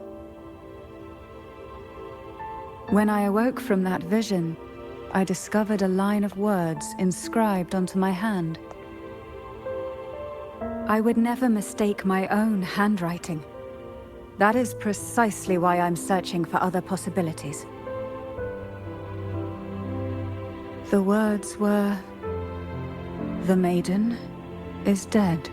When I awoke from that vision, I discovered a line of words inscribed onto my hand. I would never mistake my own handwriting. That is precisely why I'm searching for other possibilities. The words were, "The maiden is dead."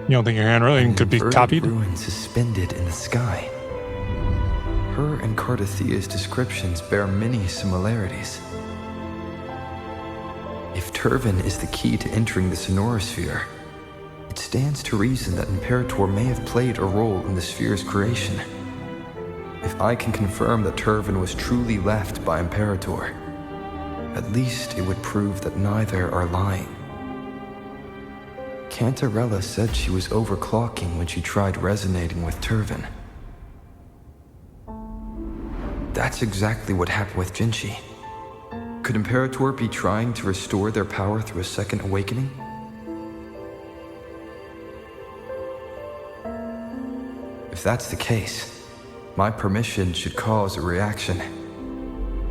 You don't think your handwriting could be copied? Ruin suspended in the sky. Her and Cardathea's descriptions bear many similarities. If Turvin is the key to entering the sonorosphere, it stands to reason that Imperator may have played a role in the sphere's creation. If I can confirm that Turvin was truly left by Imperator, at least it would prove that neither are lying. Cantarella said she was overclocking when she tried resonating with Turvin. That's exactly what happened with Jinchi. could Imperator be trying to restore their power through a second awakening? If that's the case, my permission should cause a reaction.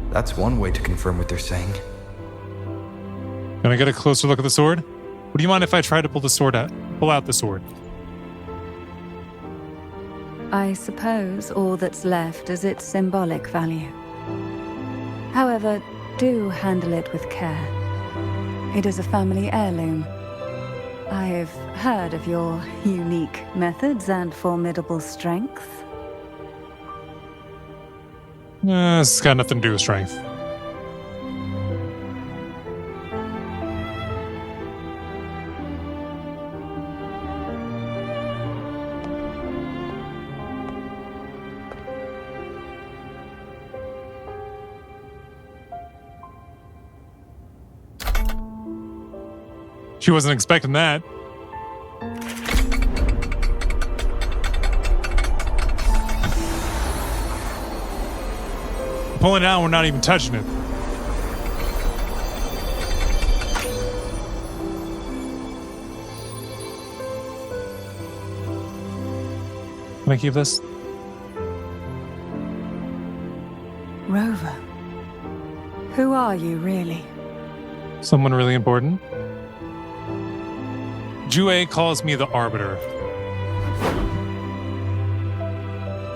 That's one way to confirm what they're saying. Can I get a closer look at the sword? Would you mind if I try to pull out the sword? I suppose all that's left is its symbolic value. However, do handle it with care. It is a family heirloom. I've heard of your unique methods and formidable strength. This has got nothing to do with strength. She wasn't expecting that. Pulling it out, we're not even touching it. Can I keep this? Rover, who are you really? Someone really important? Jue calls me the Arbiter.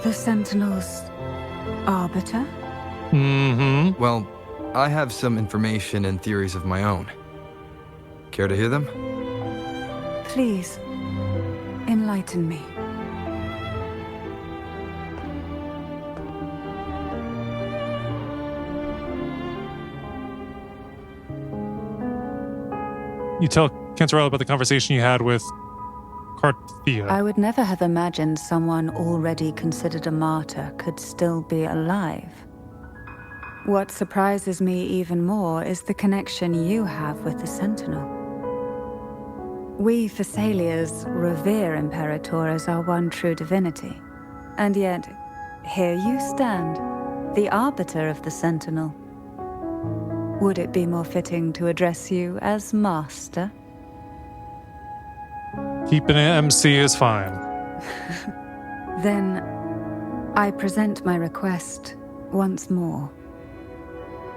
The Sentinel's Arbiter? Mm-hmm. Well, I have some information and theories of my own. Care to hear them? Please, enlighten me. You tell Cantarella about the conversation you had with Carthea. I would never have imagined someone already considered a martyr could still be alive. What surprises me even more is the connection you have with the Sentinel. We Thessalians revere Imperator as our one true divinity. And yet, here you stand, the Arbiter of the Sentinel. Would it be more fitting to address you as Master? Keeping it MC is fine. Then, I present my request once more.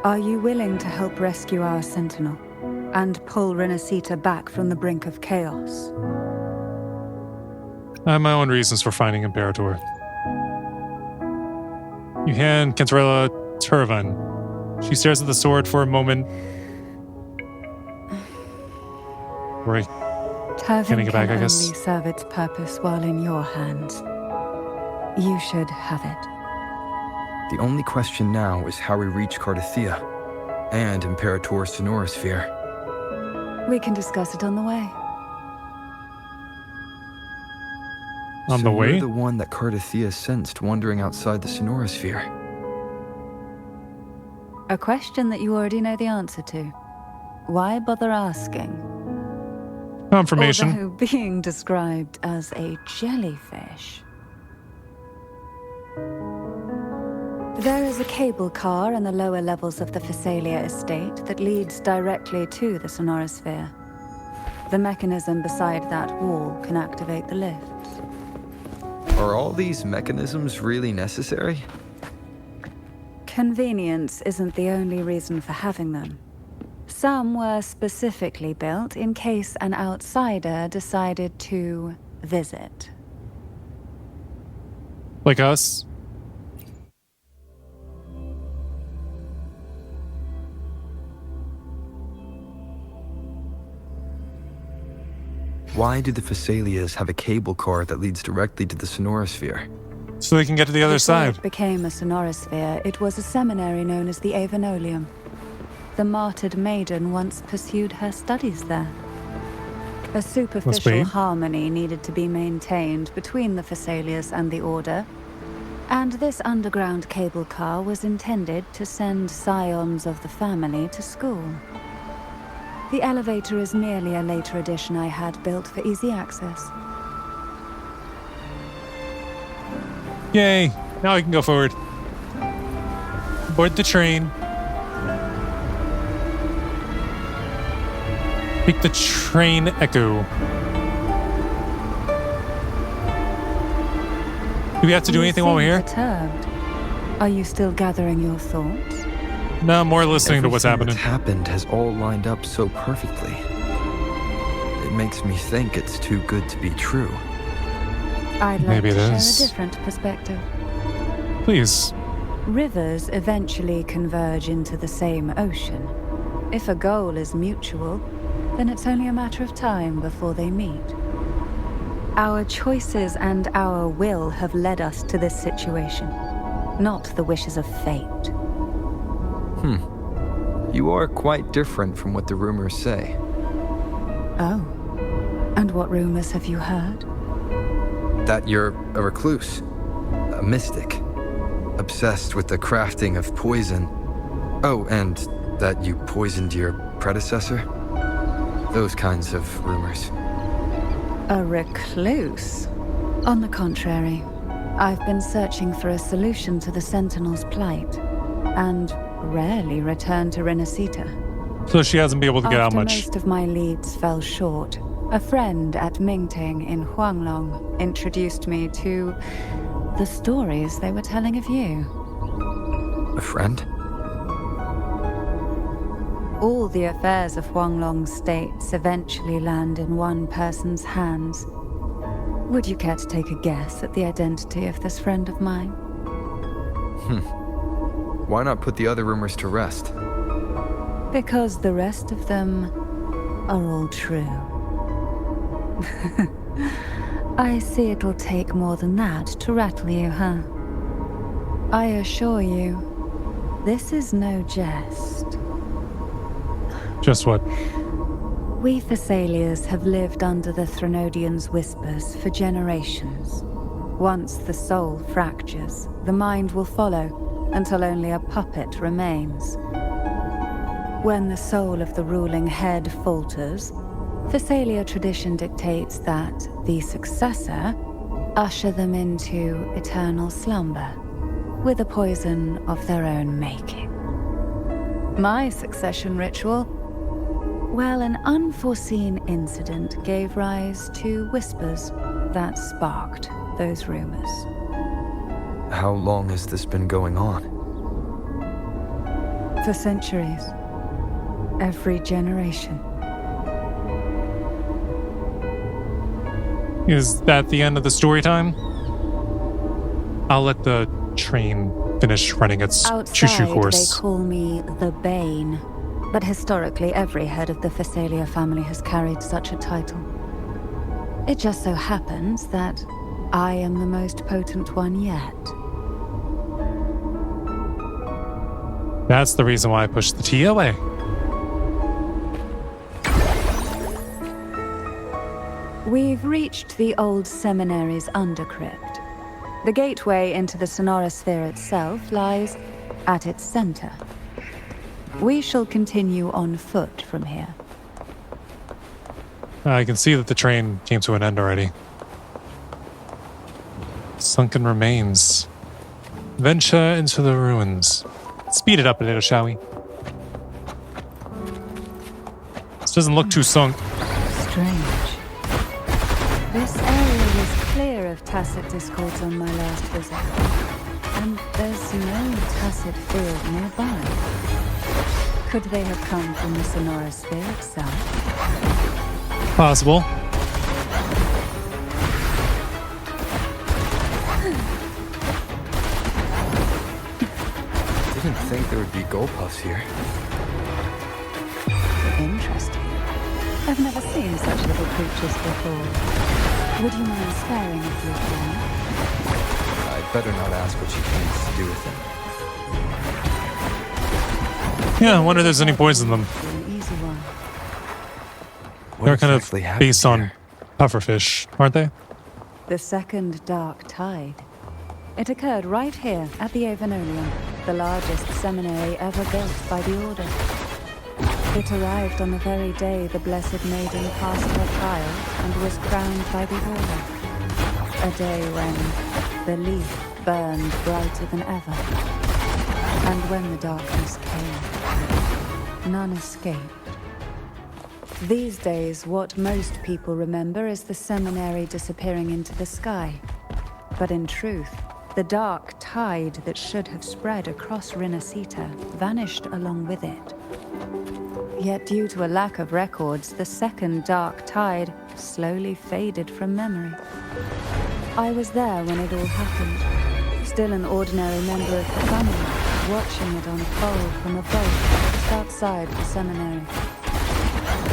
Are you willing to help rescue our Sentinel and pull Renacita back from the brink of chaos? I have my own reasons for finding Imperator. You hand Cantarella Turvan. She stares at the sword for a moment. Right. Turvan get back, I can guess. only serve its purpose while in your hands. You should have it. The only question now is how we reach Carthea and Imperator's Sonorosphere. We can discuss it on the way. On the way? You're the one that Carthea sensed wandering outside the Sonorosphere. A question that you already know the answer to. Why bother asking? Confirmation. Although being described as a jellyfish. There is a cable car in the lower levels of the Thessalia estate that leads directly to the Sonorosphere. The mechanism beside that wall can activate the lifts. Are all these mechanisms really necessary? Convenience isn't the only reason for having them. Some were specifically built in case an outsider decided to visit. Like us? Why do the Thessalias have a cable car that leads directly to the Sonorosphere? So they can get to the other Before side. it became a Sonorosphere, it was a seminary known as the Avenolium. The martyred maiden once pursued her studies there. A superficial harmony needed to be maintained between the Thessalias and the Order, and this underground cable car was intended to send scions of the family to school. The elevator is merely a later addition I had built for easy access. Yay! Now I can go forward. Board the train. Make the train echo. Do we have to do anything while we're here? Perturbed. Are you still gathering your thoughts? No, more listening to what's Everything happening. that's happened has all lined up so perfectly. It makes me think it's too good to be true. I'd like Maybe to it share is. a different perspective. Please. Rivers eventually converge into the same ocean. If a goal is mutual, then it's only a matter of time before they meet. Our choices and our will have led us to this situation, not the wishes of fate. You are quite different from what the rumors say. Oh. And what rumors have you heard? That you're a recluse, a mystic, obsessed with the crafting of poison. Oh, and that you poisoned your predecessor? Those kinds of rumors. A recluse? On the contrary, I've been searching for a solution to the Sentinel's plight, and rarely return to Renacita. So she hasn't been able to get out After much. most of my leads fell short, a friend at Mingting in Huanglong introduced me to the stories they were telling of you. A friend? All the affairs of Huanglong states eventually land in one person's hands. Would you care to take a guess at the identity of this friend of mine? Why not put the other rumors to rest? Because the rest of them are all true. I see it'll take more than that to rattle you, huh? I assure you, this is no jest. Just what? We Thessalians have lived under the Threnodians' whispers for generations. Once the soul fractures, the mind will follow, until only a puppet remains. When the soul of the ruling head falters, Thessalia tradition dictates that the successor usher them into eternal slumber, with a poison of their own making. My succession ritual? Well, an unforeseen incident gave rise to whispers that sparked those rumors. How long has this been going on? For centuries. Every generation. Is that the end of the story time? I'll let the train finish running its choo-choo Outside, course. they call me the Bane. But historically, every head of the Thessalia family has carried such a title. It just so happens that I am the most potent one yet. That's the reason why I pushed the tea away. We've reached the old seminary's undercrypt. The gateway into the Sonorosphere itself lies at its center. We shall continue on foot from here. I can see that the train came to an end already. Sunken remains. Venture into the ruins. Speed it up a little, shall we? This doesn't look too sunk. Strange. This area was clear of tacit discords on my last visit. And there's no tacit field nearby. Could they have come from the Sonorosphere itself? Possible. Didn't think there would be gold puffs here. Interesting. I've never seen such little creatures before. Would you mind sparing a few for me? I'd better not ask what she plans to do with them. Yeah, I wonder if there's any poison in them. An easy one. What They're kind exactly of happened based on here? pufferfish, aren't they? The second dark tide. It occurred right here at the Avenolium, the largest seminary ever built by the Order. It arrived on the very day the Blessed Maiden passed her trial and was crowned by the Order. A day when the leaf burned brighter than ever. And when the darkness came, none escaped. These days, what most people remember is the seminary disappearing into the sky. But in truth, the dark tide that should have spread across Rinascita vanished along with it. Yet due to a lack of records, the second dark tide slowly faded from memory. I was there when it all happened, still an ordinary member of the family, watching it unfold from a boat just outside the seminary.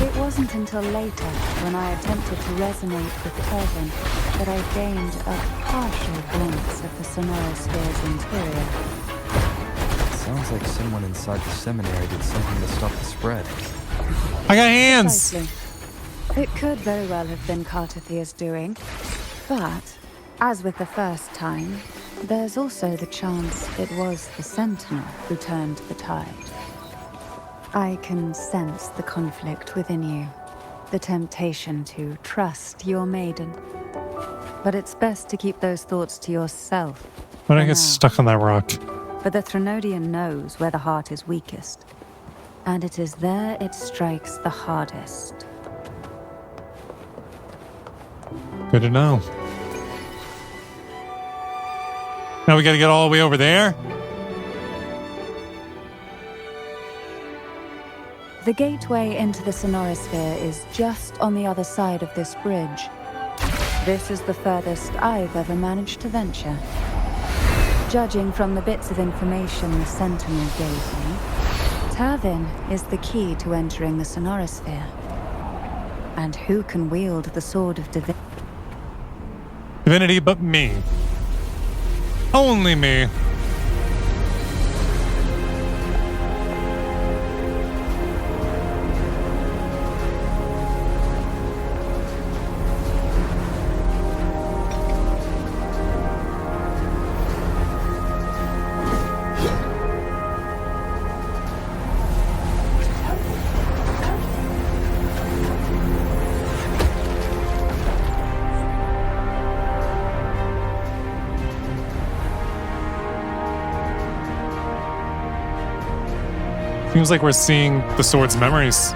It wasn't until later, when I attempted to resonate with Turvin, that I gained a partial glimpse of the Sonorosphere's interior. Sounds like someone inside the seminary did something to stop the spread. I got hands! Precisely. It could very well have been Cartathia's doing, but, as with the first time, there's also the chance it was the Sentinel who turned the tide. I can sense the conflict within you, the temptation to trust your maiden. But it's best to keep those thoughts to yourself. When I get stuck on that rock. But the Threnodian knows where the heart is weakest, and it is there it strikes the hardest. Good to know. Now we gotta get all the way over there? The gateway into the Sonorosphere is just on the other side of this bridge. This is the furthest I've ever managed to venture. Judging from the bits of information the Sentinel gave me, Turvin is the key to entering the Sonorosphere. And who can wield the Sword of Divinity but me. Only me. Seems like we're seeing the sword's memories.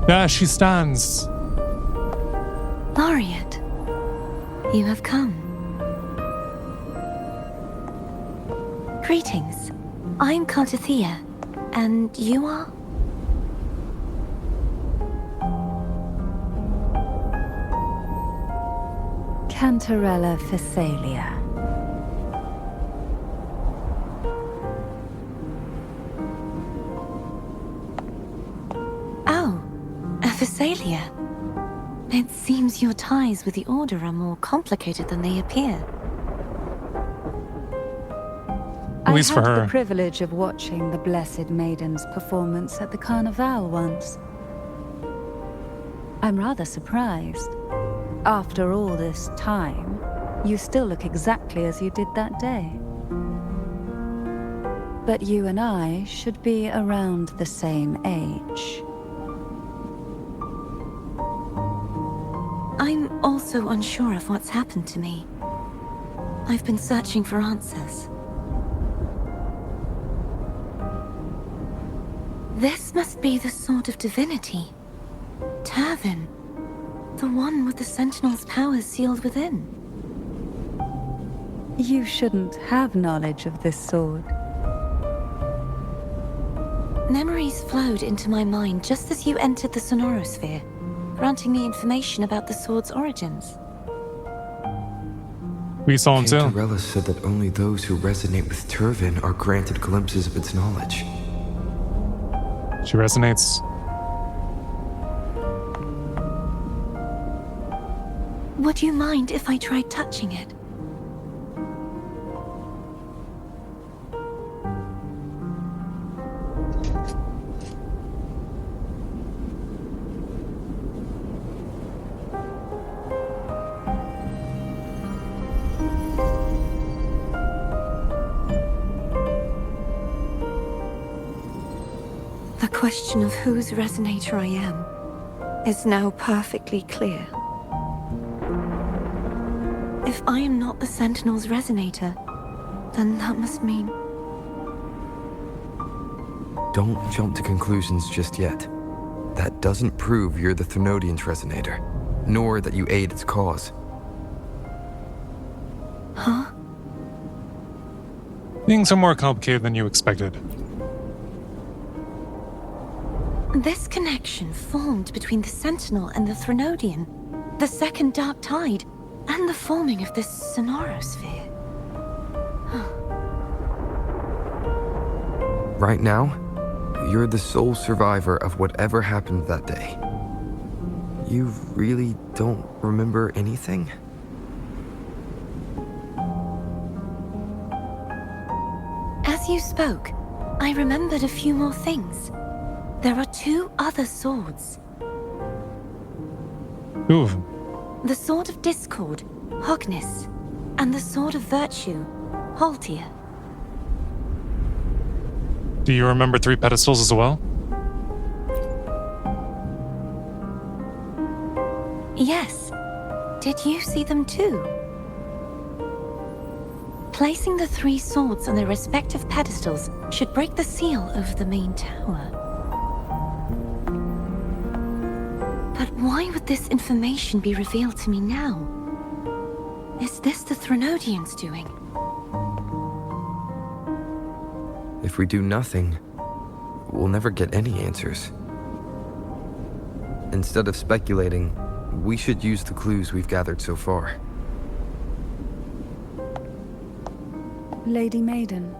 There she stands. Laureate, you have come. Greetings. I'm Cartathia, and you are? Cantarella Phasalia. Oh, a Phasalia. It seems your ties with the Order are more complicated than they appear. At least for I had her. the privilege of watching the Blessed Maiden's performance at the Carnival once. I'm rather surprised. After all this time, you still look exactly as you did that day. But you and I should be around the same age. I'm also unsure of what's happened to me. I've been searching for answers. This must be the Sword of Divinity. Turvin. The one with the Sentinel's powers sealed within. You shouldn't have knowledge of this sword. Memories flowed into my mind just as you entered the Sonorosphere, granting me information about the sword's origins. We saw him too. Cantarella said that only those who resonate with Turvin are granted glimpses of its knowledge. She resonates. Would you mind if I tried touching it? The question of whose resonator I am is now perfectly clear. If I am not the Sentinel's resonator, then that must mean... Don't jump to conclusions just yet. That doesn't prove you're the Thenodian's resonator, nor that you aid its cause. Huh? Things are more complicated than you expected. This connection formed between the Sentinel and the Thenodian, the second Dark Tide, and the forming of this Sonorosphere. Right now, you're the sole survivor of whatever happened that day. You really don't remember anything? As you spoke, I remembered a few more things. There are 2 other swords. Ooh. The Sword of Discord, Hogness, and the Sword of Virtue, Haltia. Do you remember 3 pedestals as well? Yes. Did you see them too? Placing the 3 swords on their respective pedestals should break the seal over the main tower. But why would this information be revealed to me now? Is this the Thenodian's doing? If we do nothing, we'll never get any answers. Instead of speculating, we should use the clues we've gathered so far. Lady Maiden.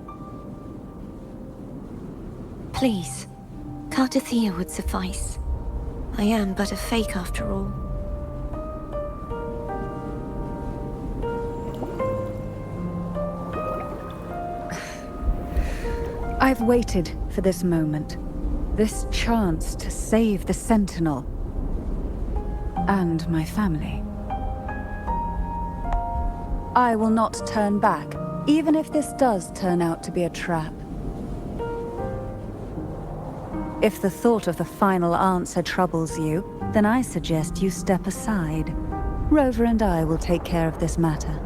Please, Cardathea would suffice. I am but a fake after all. I've waited for this moment. This chance to save the Sentinel. And my family. I will not turn back, even if this does turn out to be a trap. If the thought of the final answer troubles you, then I suggest you step aside. Rover and I will take care of this matter.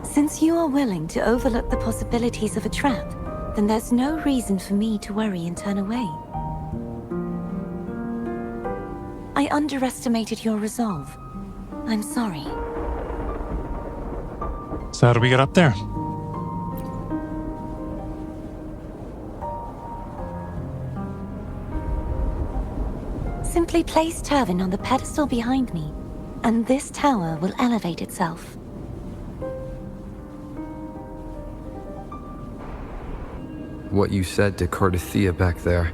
Since you are willing to overlook the possibilities of a trap, then there's no reason for me to worry and turn away. I underestimated your resolve. I'm sorry. So how do we get up there? Simply place Turvin on the pedestal behind me, and this tower will elevate itself. What you said to Cardathea back there.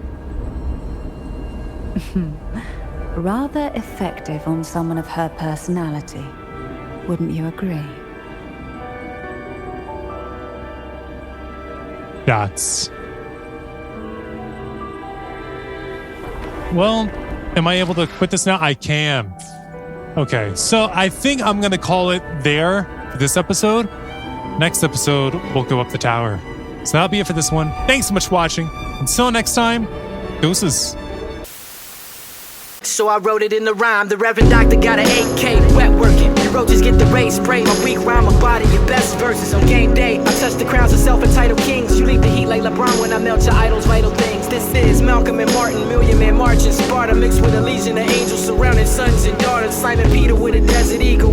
Rather effective on someone of her personality. Wouldn't you agree? Dots. Well, am I able to quit this now? I can. Okay, so I think I'm going to call it there for this episode. Next episode, we'll go up the tower. So that'll be it for this one. Thanks so much for watching. Until next time, deuces. So I wrote it in the rhyme. The Reverend Doctor got an AK, wet working. The roaches get the rays spray. My weak rhyme, my body, your best verses on game day. I touch the crowns of self-entitled kings. You leave the heat like LeBron when I melt your idols' vital things. This is Malcolm and Martin, Million Man March in Sparta, mixed with a legion of angels surrounding sons and daughters. Simon Peter with a desert eagle.